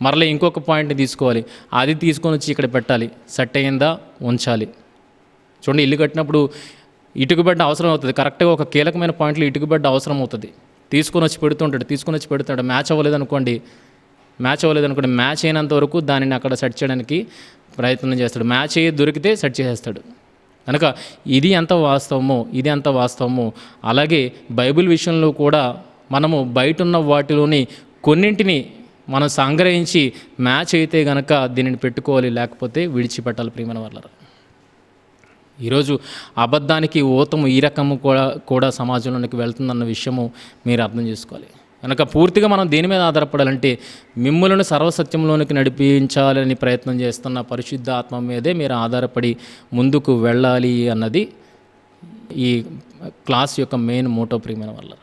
మరలా ఇంకొక పాయింట్ని తీసుకోవాలి, అది తీసుకొని వచ్చి ఇక్కడ పెట్టాలి. సెట్ అయ్యిందా ఉంచాలి. చూడండి, ఇల్లు కట్టినప్పుడు ఇటుకబెడ్డ అవసరం అవుతుంది. కరెక్ట్గా ఒక కీలకమైన పాయింట్లో ఇటుకబెడ్డ అవసరం అవుతుంది. తీసుకొని వచ్చి పెడుతుంటాడు. మ్యాచ్ అవ్వలేదనుకోండి, మ్యాచ్ అయినంత వరకు దానిని అక్కడ సెట్ చేయడానికి ప్రయత్నం చేస్తాడు. మ్యాచ్ అయ్యి దొరికితే సెట్ చేసేస్తాడు. కనుక ఇది ఎంత వాస్తవమో అలాగే బైబిల్ విషయంలో కూడా మనము బయట ఉన్న వాటిలోని కొన్నింటిని మనం సంగ్రహించి మ్యాచ్ అయితే గనక దీనిని పెట్టుకోవాలి, లేకపోతే విడిచిపెట్టాలి. ప్రియమైన వాళ్ళారా, ఈరోజు అబద్ధానికి ఊతము ఈ రకము కూడా సమాజంలోనికి వెళ్తుందన్న విషయము మీరు అర్థం చేసుకోవాలి. కనుక పూర్తిగా మనం దేని మీద ఆధారపడాలంటే మిమ్ములను సర్వసత్యంలోనికి నడిపించాలని ప్రయత్నం చేస్తున్న పరిశుద్ధ ఆత్మ మీదే మీరు ఆధారపడి ముందుకు వెళ్ళాలి అన్నది ఈ క్లాస్ యొక్క మెయిన్ మోటో. ప్రియమైన వల్ల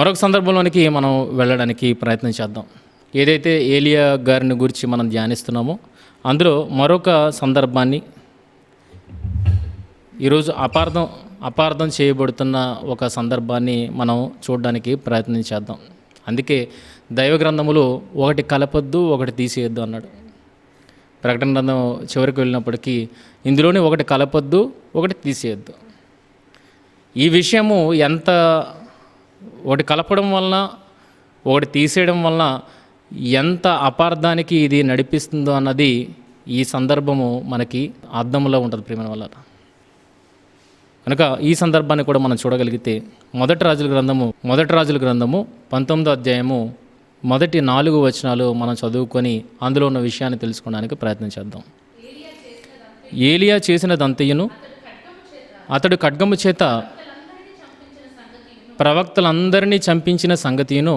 మరొక సందర్భంలోనికి మనం వెళ్ళడానికి ప్రయత్నం చేద్దాం. ఏదైతే ఏలియా గారిని గురించి మనం ధ్యానిస్తున్నామో అందులో మరొక సందర్భాన్ని ఈరోజు అపార్థం చేయబడుతున్న ఒక సందర్భాన్ని మనం చూడడానికి ప్రయత్నం చేద్దాం. అందుకే దైవ గ్రంథములో ఒకటి కలపొద్దు ఒకటి తీసేయొద్దు అన్నాడు. ప్రకటన గ్రంథం చివరికి వెళ్ళినప్పటికీ ఇందులోనే ఒకటి కలపొద్దు ఒకటి తీసేయొద్దు. ఈ విషయము ఎంత ఒకటి కలపడం వలన ఒకటి తీసేయడం వలన ఎంత అపార్థానికి ఇది నడిపిస్తుందో అన్నది ఈ సందర్భము మనకి అర్థంలో ఉంటుంది. ప్రియమైన వల్ల కనుక ఈ సందర్భాన్ని కూడా మనం చూడగలిగితే మొదటి రాజుల గ్రంథము 19వ అధ్యాయము మొదటి 4 వచనాలు మనం చదువుకొని అందులో ఉన్న విషయాన్ని తెలుసుకోవడానికి ప్రయత్నం చేద్దాం. ఏలియా చేసినదంతయును అతడు ఖడ్గము చేత ప్రవక్తలందరినీ చంపించిన సంగతిను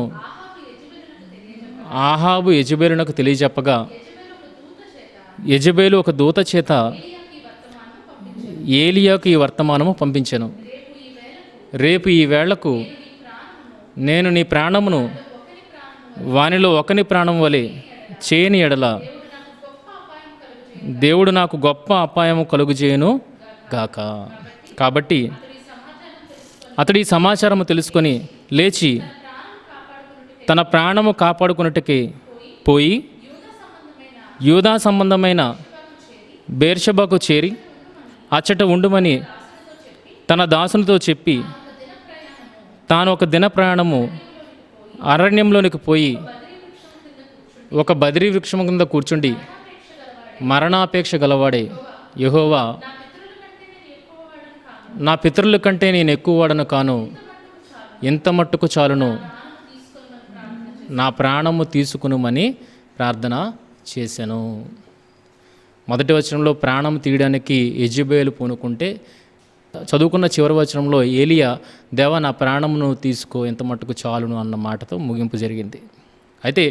ఆహాబు యెజెబెలునకు తెలియజెప్పగా యెజెబెలు ఒక దూత చేత ఏలియాకు ఈ వర్తమానము పంపించెను. రేపు ఈ వేళకు నేను నీ ప్రాణమును వానిలో ఒకని ప్రాణం వలె చేయని ఎడల దేవుడు నాకు గొప్ప అపాయము కలుగుచేయును గాక. కాబట్టి అతడు ఈ సమాచారము తెలుసుకొని లేచి తన ప్రాణము కాపాడుకున్నట్టుకే పోయి యూదా సంబంధమైన బేర్షెబాకు చేరి అచ్చట ఉండుమని తన దాసునితో చెప్పి తాను ఒక దిన ప్రయాణము అరణ్యంలోనికి పోయి ఒక బదిరీ వృక్షము కింద కూర్చుండి మరణాపేక్ష గలవాడే యెహోవా, నా పితరుల కంటే నేను ఎక్కువ వాడను కాను, ఎంత మట్టుకు చాలును, నా ప్రాణము తీసుకునుమని ప్రార్థన చేశాను. మొదటి వచనంలో ప్రాణం తీయడానికి యెజెబెలు పూనుకుంటే చదువుకున్న చివరి వచనంలో ఏలియా, దేవా నా ప్రాణమును తీసుకో, ఎంత మట్టుకు చాలును అన్న మాటతో ముగింపు జరిగింది. అయితే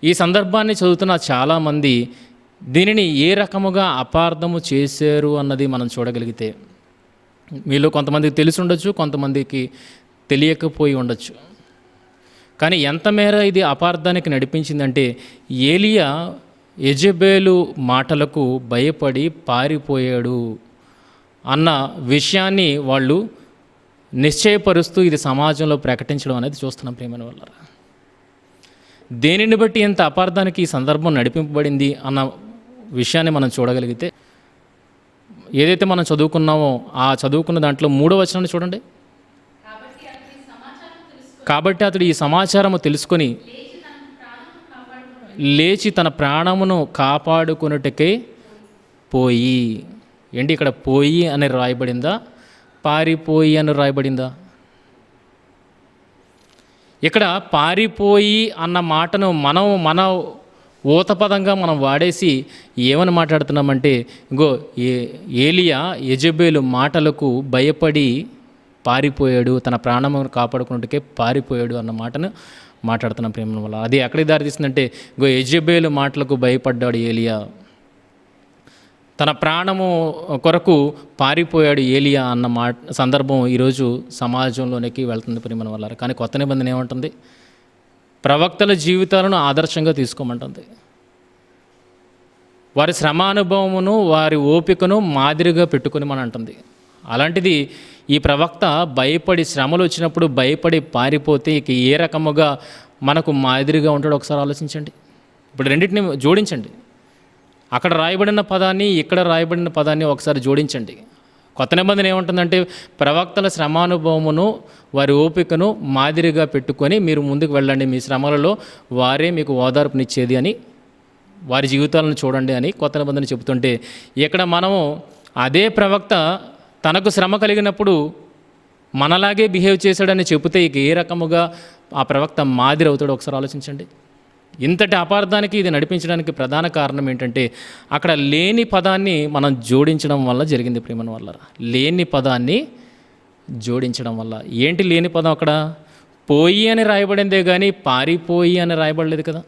ఈ సందర్భాన్ని చదువుతున్న చాలామంది దీనిని ఏ రకముగా అపార్థము చేశారు అన్నది మనం చూడగలిగితే మీలో కొంతమందికి తెలిసి ఉండొచ్చు, కొంతమందికి తెలియకపోయి ఉండొచ్చు. కానీ ఎంత మేర ఇది అపార్థానికి నడిపించిందంటే ఏలియా యెజెబెలు మాటలకు భయపడి పారిపోయాడు అన్న విషయాన్ని వాళ్ళు నిశ్చయపరుస్తూ ఇది సమాజంలో ప్రకటించడం అనేది చూస్తున్నాం. ప్రియమైన వాళ్ళ దేనిని బట్టి ఎంత అపార్థానికి ఈ సందర్భం నడిపింపబడింది అన్న విషయాన్ని మనం చూడగలిగితే ఏదైతే మనం చదువుకున్నామో ఆ చదువుకున్న దాంట్లో 3వ వచనాన్ని చూడండి. కాబట్టి అతడు ఈ సమాచారము తెలుసుకొని లేచి తన ప్రాణమును కాపాడుకున్నట్టుకే పోయి. ఏంటి ఇక్కడ పోయి అని రాయబడిందా, పారిపోయి అని రాయబడిందా? ఇక్కడ పారిపోయి అన్న మాటను మన ఊతపదంగా మనం వాడేసి ఏమని మాట్లాడుతున్నామంటే, ఇంకో ఏలియా యెజెబెలు మాటలకు భయపడి పారిపోయాడు, తన ప్రాణమును కాపాడుకున్నట్టుకే పారిపోయాడు అన్న మాటను మాట్లాడుతున్నాం. ప్రేమ వల్ల అది ఎక్కడికి దారితీస్తుందంటే, ఇంకో యెజెబెలు మాటలకు భయపడ్డాడు ఏలియా, తన ప్రాణము కొరకు పారిపోయాడు ఏలియా అన్న సందర్భం ఈరోజు సమాజంలోనికి వెళ్తుంది. ప్రేమ వల్ల కానీ కొత్త నిబంధన ఏమంటుంది? ప్రవక్తల జీవితాలను ఆదర్శంగా తీసుకోమంటుంది. వారి శ్రమానుభవమును వారి ఓపికను మాదిరిగా పెట్టుకొని మన అంటుంది. అలాంటిది ఈ ప్రవక్త భయపడి శ్రమలు వచ్చినప్పుడు భయపడి పారిపోతే ఇక ఏ రకముగా మనకు మాదిరిగా ఉంటాడో ఒకసారి ఆలోచించండి. ఇప్పుడు రెండింటిని జోడించండి. అక్కడ రాయబడిన పదాన్ని ఇక్కడ రాయబడిన పదాన్ని ఒకసారి జోడించండి. కొత్త నిబంధన ఏముంటుందంటే ప్రవక్తల శ్రమానుభవమును వారి ఓపికను మాదిరిగా పెట్టుకొని మీరు ముందుకు వెళ్ళండి, మీ శ్రమలలో వారే మీకు ఓదార్పునిచ్చేది అని, వారి జీవితాలను చూడండి అని కొత్త నిబంధన చెబుతుంటే, ఇక్కడ మనము అదే ప్రవక్త తనకు శ్రమ కలిగినప్పుడు మనలాగే బిహేవ్ చేశాడని చెబితే ఇక ఏ రకముగా ఆ ప్రవక్త మాదిరి అవుతాడో ఒకసారి ఆలోచించండి. ఇంతటి అపార్థానికి ఇది నడిపించడానికి ప్రధాన కారణం ఏంటంటే అక్కడ లేని పదాన్ని మనం జోడించడం వల్ల జరిగింది. ప్రేమను వల్ల లేని పదాన్ని జోడించడం వల్ల. ఏంటి లేని పదం? అక్కడ పోయి అని రాయబడిందే కానీ పారిపోయి అని రాయబడలేదు కదా.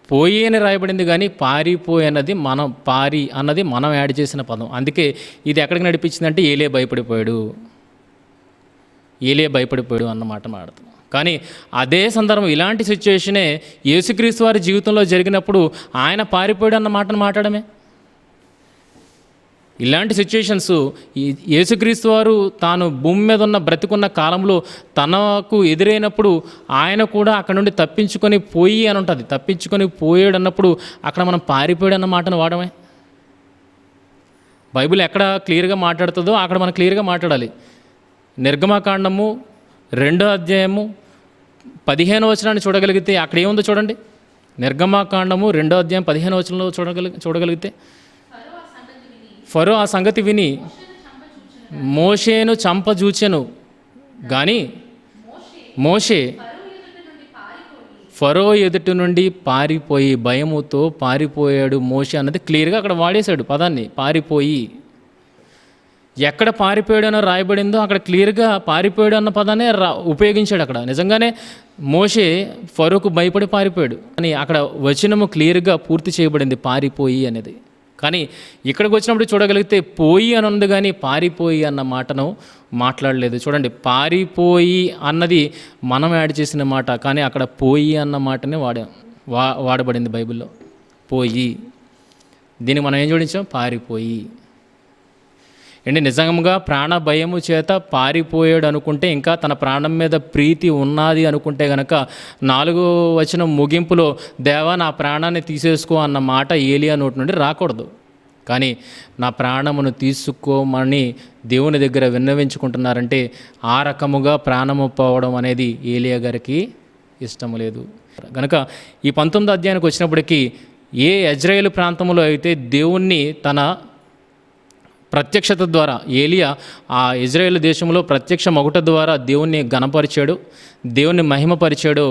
పోయి అని రాయబడింది కానీ పారిపోయి అన్నది పారి అన్నది మనం యాడ్ చేసిన పదం. అందుకే ఇది ఎక్కడికి నడిపించిందంటే ఏలియా భయపడిపోయాడు అన్నమాట మాట్లాడుతున్నాం. కానీ అదే సందర్భం ఇలాంటి సిచ్యువేషనే యేసుక్రీస్తు వారి జీవితంలో జరిగినప్పుడు ఆయన పారిపోయాడు అన్న మాటను మాట్లాడమే. ఇలాంటి సిచ్యువేషన్స్ యేసుక్రీస్తు వారు తాను భూమి మీద ఉన్న బ్రతికున్న కాలంలో తనకు ఎదురైనప్పుడు ఆయన కూడా అక్కడ నుండి తప్పించుకొని పోయి అని ఉంటుంది. తప్పించుకొని పోయాడు అన్నప్పుడు అక్కడ మనం పారిపోయాడు అన్న మాటను వాడమే. బైబిల్ ఎక్కడ క్లియర్గా మాట్లాడుతుందో అక్కడ మనం క్లియర్గా మాట్లాడాలి. నిర్గమకాండము 2వ అధ్యాయము 15వ వచనాన్ని చూడగలిగితే అక్కడ ఏముందో చూడండి. నిర్గమకాండము 2వ అధ్యాయం 15వ వచనంలో చూడగలిగితే ఫరో ఆ సంగతి విని మోషేను చంపజూచెను కానీ మోషే ఫరో ఎదుటి నుండి పారిపోయి భయముతో పారిపోయాడు మోషే అన్నది క్లియర్గా అక్కడ వాడేశాడు పదాన్ని. పారిపోయి ఎక్కడ పారిపోయాడనో రాయబడిందో అక్కడ క్లియర్గా పారిపోయాడు అన్న పదాన్ని ఉపయోగించాడు. అక్కడ నిజంగానే మోషే ఫరోకు భయపడి పారిపోయాడు అని అక్కడ వచనము క్లియర్గా పూర్తి చేయబడింది పారిపోయి అనేది. కానీ ఇక్కడికి వచ్చినప్పుడు చూడగలిగితే పోయి అని ఉంది కానీ పారిపోయి అన్న మాటను మాట్లాడలేదు. చూడండి, పారిపోయి అన్నది మనం యాడ్ చేసిన మాట, కానీ అక్కడ పోయి అన్న మాటనే వాడబడింది బైబిల్లో. పోయి, దీన్ని మనం ఏం జోడించాం? పారిపోయి. ఏంటి, నిజంగా ప్రాణ భయము చేత పారిపోయాడు అనుకుంటే, ఇంకా తన ప్రాణం మీద ప్రీతి ఉన్నది అనుకుంటే గనక 4వ వచనం ముగింపులో దేవా నా ప్రాణాన్ని తీసేసుకో అన్న మాట ఏలియా నోటి నుండి రాకూడదు. కానీ నా ప్రాణమును తీసుకోమని దేవుని దగ్గర విన్నవించుకుంటున్నారంటే ఆ రకముగా ప్రాణము పోవడం అనేది ఏలియా గారికి ఇష్టం లేదు. కనుక ఈ 19వ అధ్యాయానికి వచ్చినప్పటికీ ఏ ఇజ్రాయేలు ప్రాంతంలో అయితే దేవుణ్ణి తన ప్రత్యక్షత ద్వారా ఏలియా ఆ ఇజ్రాయేల్ దేశంలో ప్రత్యక్ష మొగుట ద్వారా దేవుణ్ణి ఘనపరిచాడు, దేవుణ్ణి మహిమపరిచాడు,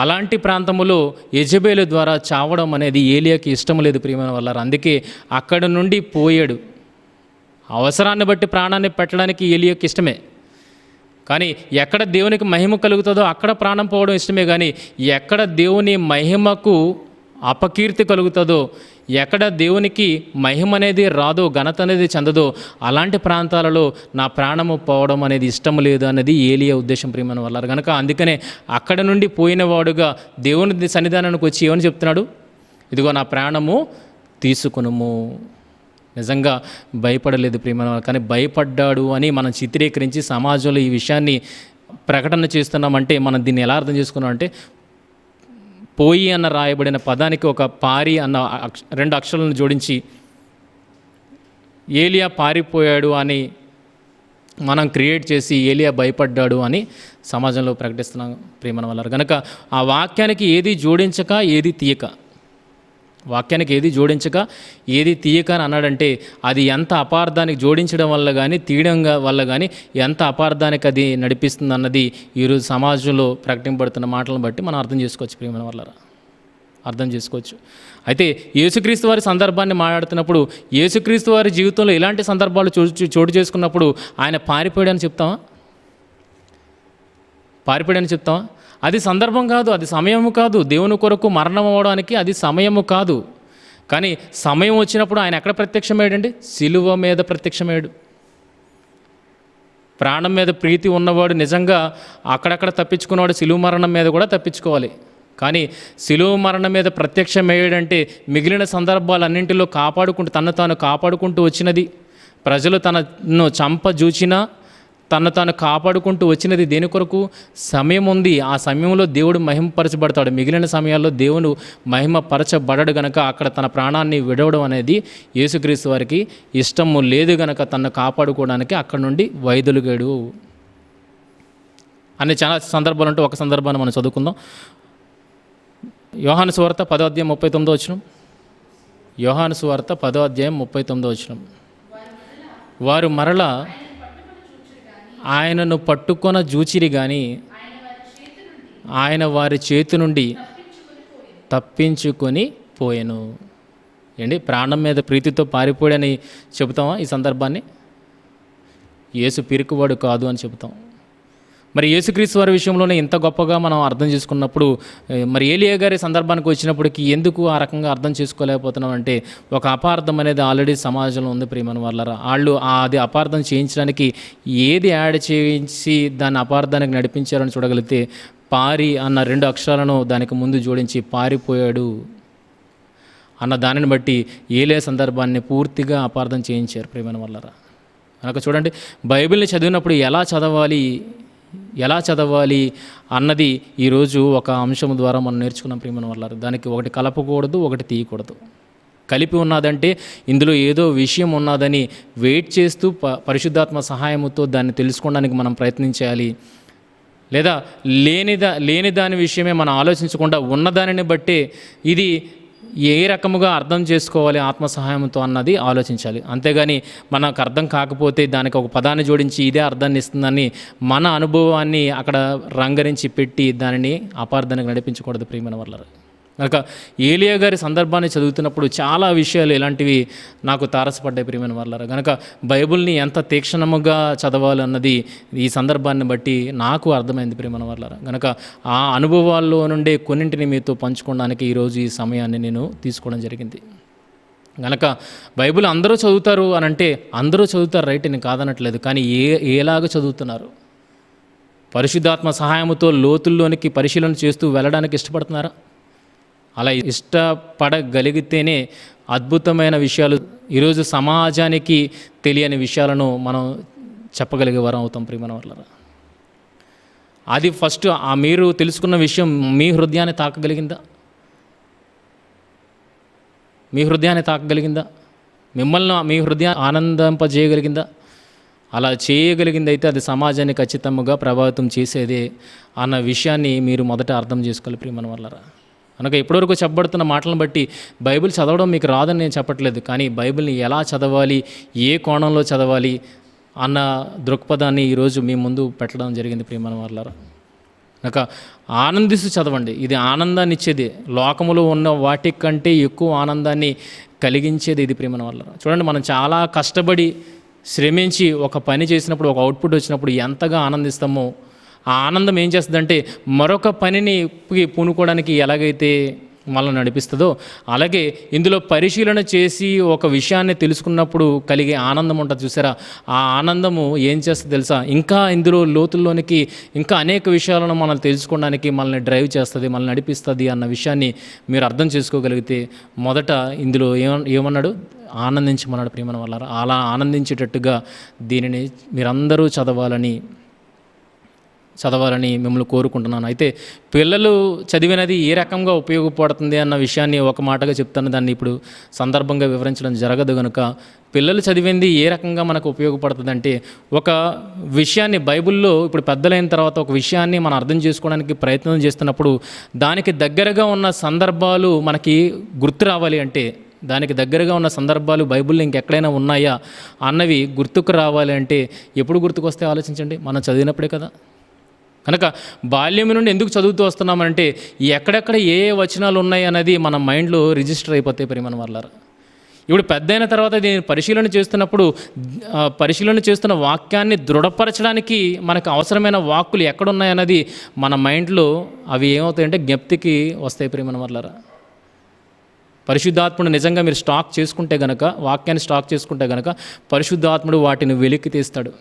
అలాంటి ప్రాంతములో యెజబేలు ద్వారా చావడం అనేది ఏలియాకి ఇష్టం లేదు ప్రియమైన వాళ్ళారు. అందుకే అక్కడ నుండి పోయాడు. అవసరాన్ని బట్టి ప్రాణాన్ని పెట్టడానికి ఏలియాకి ఇష్టమే, కానీ ఎక్కడ దేవునికి మహిమ కలుగుతుందో అక్కడ ప్రాణం పోవడం ఇష్టమే. కానీ ఎక్కడ దేవుని మహిమకు అపకీర్తి కలుగుతుందో, ఎక్కడ దేవునికి మహిమ అనేది రాదో, ఘనత అనేది చెందదో, అలాంటి ప్రాంతాలలో నా ప్రాణము పోవడం అనేది ఇష్టం లేదు అన్నది ఏలియా ఉద్దేశం ప్రియమైన వాళ్ళారు. కనుక అందుకనే అక్కడ నుండి పోయినవాడుగా దేవుని సన్నిధానానికి వచ్చి ఏమని చెప్తున్నాడు? ఇదిగో నా ప్రాణము తీసుకునుము. నిజంగా భయపడలేదు ప్రియమైన వాళ్ళు, కానీ భయపడ్డాడు అని మనం చిత్రీకరించి సమాజంలో ఈ విషయాన్ని ప్రకటన చేస్తున్నామంటే మనం దీన్ని ఎలా అర్థం చేసుకున్నామంటే, పోయి అన్న రాయబడిన పదానికి ఒక పారి అన్న 2 అక్షరాలను జోడించి ఏలియా పారిపోయాడు అని మనం క్రియేట్ చేసి ఏలియా భయపడ్డాడు అని సమాజంలో ప్రకటిస్తున్నాం ప్రియమైన వాళ్ళారు. కనుక ఆ వాక్యానికి ఏది జోడించక ఏది తీయక, వాక్యానికి ఏది జోడించక ఏది తీయక అని అన్నాడంటే అది ఎంత అపార్థానికి జోడించడం వల్ల కానీ తీయడం వల్ల కానీ ఎంత అపార్థానికి అది నడిపిస్తుంది అన్నది ఈరోజు సమాజంలో ప్రకటింపబడుతున్న మాటలను బట్టి మనం అర్థం చేసుకోవచ్చు ప్రియమైన వాళ్ళారా, అర్థం చేసుకోవచ్చు. అయితే యేసుక్రీస్తు వారి సందర్భాన్ని మాట్లాడుతున్నప్పుడు యేసుక్రీస్తు వారి జీవితంలో ఇలాంటి సందర్భాలు చోటు చేసుకున్నప్పుడు ఆయన పారిపోయాడని చెప్తామా? పారిపోయాడని చెప్తామా? అది సందర్భం కాదు, అది సమయము కాదు. దేవుని కొరకు మరణం అవ్వడానికి అది సమయము కాదు. కానీ సమయం వచ్చినప్పుడు ఆయన ఎక్కడ ప్రత్యక్షమయ్యాడండి? సిలువ మీద ప్రత్యక్షమయ్యాడు. ప్రాణం మీద ప్రీతి ఉన్నవాడు నిజంగా అక్కడక్కడ తప్పించుకున్నవాడు సిలువ మరణం మీద కూడా తప్పించుకోవాలి. కానీ శిలువ మరణం మీద ప్రత్యక్షమయ్యాడంటే మిగిలిన సందర్భాలన్నింటిలో తన్ను తాను కాపాడుకుంటూ వచ్చినది, ప్రజలు తనను చంపజూచినా తను తాను కాపాడుకుంటూ వచ్చినది దేని కొరకు? సమయం ఉంది, ఆ సమయంలో దేవుడు మహిమపరచబడతాడు. మిగిలిన సమయాల్లో దేవుడు మహిమపరచబడడు గనక అక్కడ తన ప్రాణాన్ని విడవడం అనేది యేసుక్రీస్తు వారికి ఇష్టము లేదు గనక తనను కాపాడుకోవడానికి అక్కడ నుండి వైదొలిగాడు అనే చాలా సందర్భాలు ఉంటే ఒక సందర్భాన్ని మనం చదువుకుందాం. యోహాను సువార్త 10వ అధ్యాయం 39వ వచనం. యోహాను సువార్త 10వ అధ్యాయం 39వ వచనం. వారు మరలా ఆయనను పట్టుకొన జూచిరి గాని ఆయన వారి చేతి నుండి తప్పించుకొని పోయెను. ఏంటి, ప్రాణం మీద ప్రీతితో పారిపోయాడని చెబుతామా ఈ సందర్భాన్ని? యేసు పిరికివాడు కాదు అని చెబుతాం. మరి యేసుక్రీస్తు వారి విషయంలోనే ఇంత గొప్పగా మనం అర్థం చేసుకున్నప్పుడు మరి ఏలియా గారి సందర్భానికి వచ్చినప్పటికీ ఎందుకు ఆ రకంగా అర్థం చేసుకోలేకపోతున్నాం అంటే ఒక అపార్థం అనేది ఆల్రెడీ సమాజంలో ఉంది ప్రియమైన వాళ్ళరా. వాళ్ళు అది అపార్థం చేయించడానికి ఏది యాడ్ చేయించి దాన్ని అపార్థానికి నడిపించారని చూడగలిగితే పారి అన్న 2 అక్షరాలను దానికి ముందు జోడించి పారిపోయాడు అన్న దానిని బట్టి ఏలియా సందర్భాన్ని పూర్తిగా అపార్థం చేయించారు ప్రియమైన వాళ్ళరా. కనుక చూడండి, బైబిల్ని చదివినప్పుడు ఎలా చదవాలి అన్నది ఈరోజు ఒక అంశం ద్వారా మనం నేర్చుకున్నాం ప్రియమైన వాళ్ళారు. దానికి ఒకటి కలపకూడదు, ఒకటి తీయకూడదు. కలిపి ఉన్నదంటే ఇందులో ఏదో విషయం ఉన్నదని వెయిట్ చేస్తూ పరిశుద్ధాత్మ సహాయముతో దాన్ని తెలుసుకోవడానికి మనం ప్రయత్నించాలి. లేదా లేని దాని విషయమే మనం ఆలోచించకుండా ఉన్నదానిని బట్టే ఇది ఏ రకముగా అర్థం చేసుకోవాలి ఆత్మ సహాయంతో అన్నది ఆలోచించాలి. అంతేగాని మనకు అర్థం కాకపోతే దానికి ఒక పదాన్ని జోడించి ఇదే అర్థాన్ని ఇస్తుందని మన అనుభవాన్ని అక్కడ రంగరించి పెట్టి దానిని అపార్థానికి నడిపించకూడదు ప్రియమైన వాళ్ళ. కనుక ఏలియా గారి సందర్భాన్ని చదువుతున్నప్పుడు చాలా విషయాలు ఇలాంటివి నాకు తారసపడ్డాయి ప్రియమైన వాళ్ళారా. కనుక బైబిల్ని ఎంత తీక్షణముగా చదవాలన్నది ఈ సందర్భాన్ని బట్టి నాకు అర్థమైంది ప్రియమైన వాళ్ళారా. కనుక ఆ అనుభవాల్లో నుండే కొన్నింటిని మీతో పంచుకోవడానికి ఈరోజు ఈ సమయాన్ని నేను తీసుకోవడం జరిగింది. కనుక బైబిల్ అందరూ చదువుతారు అని అంటే అందరూ చదువుతారు, రైట్, నేను కాదనట్లేదు. కానీ ఏలాగా చదువుతున్నారు? పరిశుద్ధాత్మ సహాయముతో లోతుల్లోనికి పరిశీలన చేస్తూ వెళ్ళడానికి ఇష్టపడుతున్నారా? అలా ఇష్టపడగలిగితేనే అద్భుతమైన విషయాలు, ఈరోజు సమాజానికి తెలియని విషయాలను మనం చెప్పగలిగే వారం అవుతాం ప్రియమైన వాళ్ళ. అది ఫస్ట్ మీరు తెలుసుకున్న విషయం మీ హృదయాన్ని తాకగలిగిందా? మిమ్మల్ని మీ హృదయాన్ని ఆనందింపజేయగలిగిందా? అలా చేయగలిగింది అయితే అది సమాజాన్ని ఖచ్చితంగా ప్రభావితం చేసేదే అన్న విషయాన్ని మీరు మొదట అర్థం చేసుకోవాలి ప్రియమైన వాళ్ళరా. కనుక ఇప్పటివరకు చెప్పబడుతున్న మాటలను బట్టి బైబిల్ చదవడం మీకు రాదని నేను చెప్పట్లేదు, కానీ బైబిల్ని ఎలా చదవాలి, ఏ కోణంలో చదవాలి అన్న దృక్పథాన్ని ఈరోజు మీ ముందు పెట్టడం జరిగింది ప్రియమైన వాళ్ళారా. కనుక ఆనందిస్తూ చదవండి. ఇది ఆనందాన్ని ఇచ్చేది, లోకములో ఉన్న వాటికంటే ఎక్కువ ఆనందాన్ని కలిగించేది ఇది ప్రియమైన వాళ్ళారా. చూడండి, మనం చాలా కష్టపడి శ్రమించి ఒక పని చేసినప్పుడు ఒక అవుట్పుట్ వచ్చినప్పుడు ఎంతగా ఆనందిస్తామో ఆ ఆనందం ఏం చేస్తుందంటే మరొక పనిని పూనుకోవడానికి ఎలాగైతే మనల్ని నడిపిస్తుందో అలాగే ఇందులో పరిశీలన చేసి ఒక విషయాన్ని తెలుసుకున్నప్పుడు కలిగే ఆనందం ఉంటుంది చూసారా. ఆ ఆనందము ఏం చేస్తుంది తెలుసా? ఇంకా ఇందులో లోతుల్లోనికి ఇంకా అనేక విషయాలను మనం తెలుసుకోవడానికి మనల్ని డ్రైవ్ చేస్తుంది, మనల్ని నడిపిస్తుంది అన్న విషయాన్ని మీరు అర్థం చేసుకోగలిగితే మొదట ఇందులో ఏమన్నాడు? ఆనందించమన్నాడు ప్రియమైన వాళ్ళారా. అలా ఆనందించేటట్టుగా దీనిని మీరందరూ చదవాలని మిమ్మల్ని కోరుకుంటున్నాను. అయితే పిల్లలు చదివినది ఏ రకంగా ఉపయోగపడుతుంది అన్న విషయాన్ని ఒక మాటగా చెప్తాను, దాన్ని ఇప్పుడు సందర్భంగా వివరించడం జరగదు. కనుక పిల్లలు చదివింది ఏ రకంగా మనకు ఉపయోగపడుతుంది అంటే ఒక విషయాన్ని బైబిల్లో ఇప్పుడు పెద్దలైన తర్వాత ఒక విషయాన్ని మనం అర్థం చేసుకోవడానికి ప్రయత్నం చేస్తున్నప్పుడు దానికి దగ్గరగా ఉన్న సందర్భాలు మనకి గుర్తు రావాలి అంటే దానికి దగ్గరగా ఉన్న సందర్భాలు బైబిల్లో ఇంకెక్కడైనా ఉన్నాయా అన్నవి గుర్తుకు రావాలి అంటే ఎప్పుడు గుర్తుకు వస్తే ఆలోచించండి, మనం చదివినప్పుడే కదా. కనుక బాల్యం నుండి ఎందుకు చదువుతూ వస్తున్నామంటే ఎక్కడెక్కడ ఏ వచనాలు ఉన్నాయి అన్నది మన మైండ్లో రిజిస్టర్ అయిపోతాయి ప్రియమైన వాళ్ళారా. ఇప్పుడు పెద్ద అయిన తర్వాత దీన్ని పరిశీలన చేస్తున్న వాక్యాన్ని దృఢపరచడానికి మనకు అవసరమైన వాక్కులు ఎక్కడున్నాయన్నది మన మైండ్లో అవి ఏమవుతాయంటే జ్ఞప్తికి వస్తాయి ప్రియమైన వాళ్ళారా. పరిశుద్ధాత్ముడు నిజంగా మీరు వాక్యాన్ని స్టాక్ చేసుకుంటే గనక పరిశుద్ధాత్ముడు వాటిని వెలికి తీస్తాడు.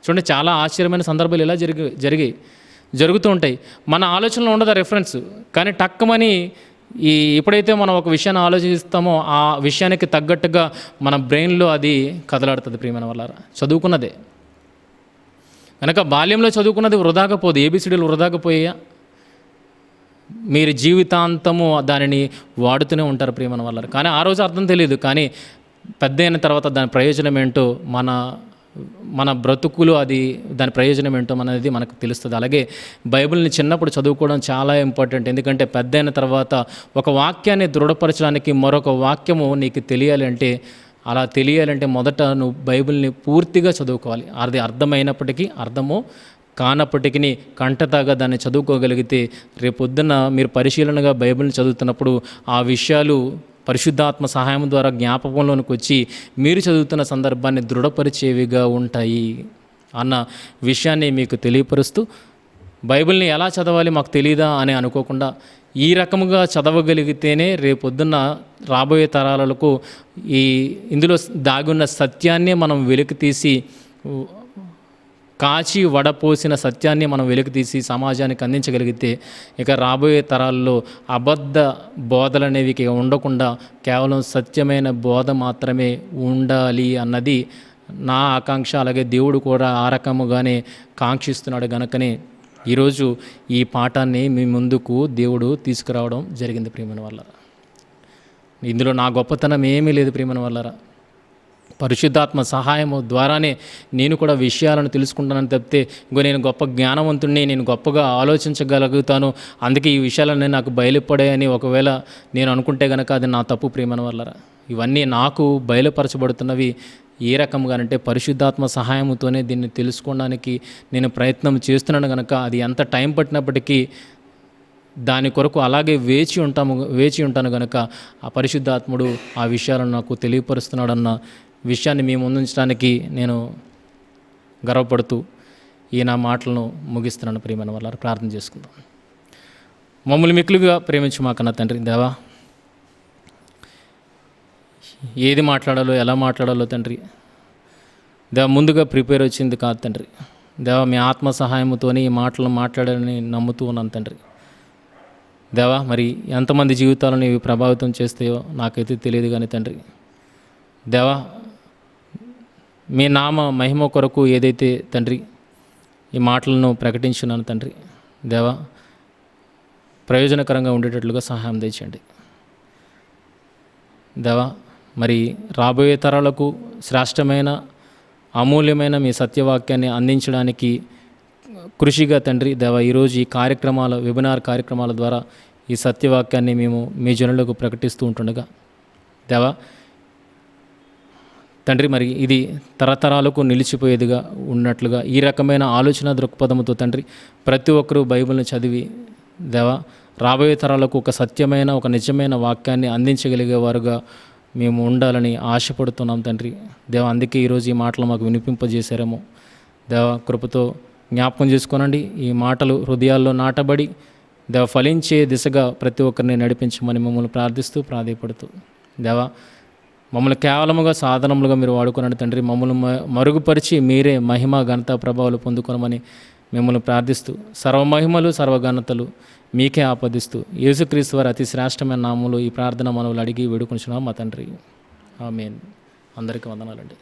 చూడండి, చాలా ఆశ్చర్యమైన సందర్భాలు ఇలా జరిగాయి. జరుగుతూ ఉంటాయి. మన ఆలోచనలో ఉండదు రెఫరెన్స్, కానీ టక్కుమని ఎప్పుడైతే మనం ఒక విషయాన్ని ఆలోచిస్తామో ఆ విషయానికి తగ్గట్టుగా మన బ్రెయిన్లో అది కదలాడుతుంది. ప్రియమైన వాళ్ళారా, చదువుకున్నదే కనుక బాల్యంలో చదువుకున్నది వృధాగా పోదు. ఏబిసిడీలు వృధాగా పోయా, మీరు జీవితాంతము దానిని వాడుతూనే ఉంటారు ప్రియమైన వాళ్ళారా. కానీ ఆ రోజు అర్థం తెలియదు, కానీ పెద్ద అయిన తర్వాత దాని ప్రయోజనం ఏంటో, మన బ్రతుకులు దాని ప్రయోజనం ఏంటో అనేది మనకు తెలుస్తుంది. అలాగే బైబిల్ని చిన్నప్పుడు చదువుకోవడం చాలా ఇంపార్టెంట్. ఎందుకంటే పెద్ద అయిన తర్వాత ఒక వాక్యాన్ని దృఢపరచడానికి మరొక వాక్యము నీకు తెలియాలంటే మొదట నువ్వు బైబిల్ని పూర్తిగా చదువుకోవాలి. అది అర్థమైనప్పటికీ అర్థము కానప్పటికీ కంటతాగా దాన్ని చదువుకోగలిగితే రేపొద్దున మీరు పరిశీలనగా బైబిల్ని చదువుతున్నప్పుడు ఆ విషయాలు పరిశుద్ధాత్మ సహాయం ద్వారా జ్ఞాపకంలోనికి వచ్చి మీరు చదువుతున్న సందర్భాన్ని దృఢపరిచేవిగా ఉంటాయి అన్న విషయాన్ని మీకు తెలియపరుస్తూ, బైబిల్ని ఎలా చదవాలి మాకు తెలీదా అని అనుకోకుండా ఈ రకముగా చదవగలిగితేనే రేపొద్దున్న రాబోయే తరాలకు ఇందులో దాగున్న సత్యాన్నే మనం వెలికితీసి, కాచి వడపోసిన సత్యాన్ని మనం వెలికితీసి సమాజానికి అందించగలిగితే ఇక రాబోయే తరాల్లో అబద్ధ బోధలు అనేవి ఇక ఉండకుండా కేవలం సత్యమైన బోధ మాత్రమే ఉండాలి అన్నది నా ఆకాంక్ష. అలాగే దేవుడు కూడా ఆ రకముగానే కాంక్షిస్తున్నాడు. గనుకనే ఈరోజు ఈ పాఠాన్ని మీ ముందుకు దేవుడు తీసుకురావడం జరిగింది ప్రియమైన వాళ్ళారా. ఇందులో నా గొప్పతనం ఏమీ లేదు ప్రియమైన వాళ్ళారా. పరిశుద్ధాత్మ సహాయము ద్వారానే నేను కూడా విషయాలను తెలుసుకుంటానని తప్పితే నేను గొప్ప జ్ఞానవంతుడిని, నేను గొప్పగా ఆలోచించగలుగుతాను, అందుకే ఈ విషయాలన్నీ నాకు బయలుపడాయని ఒకవేళ నేను అనుకుంటే కనుక అది నా తప్పు ప్రియమైన వాళ్ళరా. ఇవన్నీ నాకు బయలుపరచబడుతున్నవి ఏ రకంగానంటే పరిశుద్ధాత్మ సహాయంతోనే దీన్ని తెలుసుకోవడానికి నేను ప్రయత్నం చేస్తున్నాను. కనుక అది ఎంత టైం పట్టినప్పటికీ దాని కొరకు అలాగే వేచి ఉంటాను కనుక ఆ పరిశుద్ధాత్ముడు ఆ విషయాలను నాకు తెలియపరుస్తున్నాడన్న విషయాన్ని మీ ముందుంచడానికి నేను గర్వపడుతూ నా మాటలను ముగిస్తున్నాను ప్రియమైన వాళ్ళారా. ప్రార్థన చేసుకుందాం. మమ్మల్ని మిక్కులుగా ప్రేమించు మా కన్నా తండ్రి దేవా, ఏది మాట్లాడాలో ఎలా మాట్లాడాలో తండ్రి దేవా ముందుగా ప్రిపేర్ వచ్చింది కాదు తండ్రి దేవా, మీ ఆత్మ సహాయంతోనే ఈ మాటలను మాట్లాడాలని నమ్ముతూ ఉన్నాను తండ్రి దేవా. మరి ఎంతమంది జీవితాలను ఇవి ప్రభావితం చేస్తాయో నాకైతే తెలియదు కానీ తండ్రి దేవా, మీ నామ మహిమ కొరకు ఏదైతే తండ్రి ఈ మాటలను ప్రకటించున్నాను తండ్రి దేవా, ప్రయోజనకరంగా ఉండేటట్లుగా సహాయం దయచేయండి దేవా. మరి రాబోయే తరాలకు శ్రేష్టమైన అమూల్యమైన మీ సత్యవాక్యాన్ని అందించడానికి కృషిగా తండ్రి దేవా, ఈరోజు ఈ వెబినార్ కార్యక్రమాల ద్వారా ఈ సత్యవాక్యాన్ని మేము మీ జనులకు ప్రకటిస్తూ ఉంటుండగా దేవా తండ్రి, మరి ఇది తరతరాలకు నిలిచిపోయేదిగా ఉన్నట్లుగా ఈ రకమైన ఆలోచన దృక్పథంతో తండ్రి ప్రతి ఒక్కరూ బైబిల్ని చదివి దేవా రాబోయే తరాలకు ఒక సత్యమైన ఒక నిజమైన వాక్యాన్ని అందించగలిగేవారుగా మేము ఉండాలని ఆశపడుతున్నాం తండ్రి దేవా. అందుకే ఈరోజు ఈ మాటలు మాకు వినిపింపజేశారేమో దేవా, కృపతో జ్ఞాపకం చేసుకోనండి. ఈ మాటలు హృదయాల్లో నాటబడి దేవ ఫలించే దిశగా ప్రతి ఒక్కరిని నడిపించమని మమ్మల్ని ప్రార్థిస్తూ ప్రాధేయపడుతూ దేవా, మమ్మల్ని కేవలముగా సాధనములుగా మీరు వాడుకున్నాడు తండ్రి. మమ్మల్ని మరుగుపరిచి మీరే మహిమ ఘనత ప్రభావాలు పొందుకోనమని మిమ్మల్ని ప్రార్థిస్తూ సర్వమహిమలు సర్వఘనతలు మీకే ఆపదిస్తూ యేసుక్రీస్తు వారి అతి శ్రేష్టమైన నామములో ఈ ప్రార్థన మనవులు అడిగి వేడుకొనిచున్నాం మా తండ్రి. ఆమేన్. అందరికీ వందనాలండి.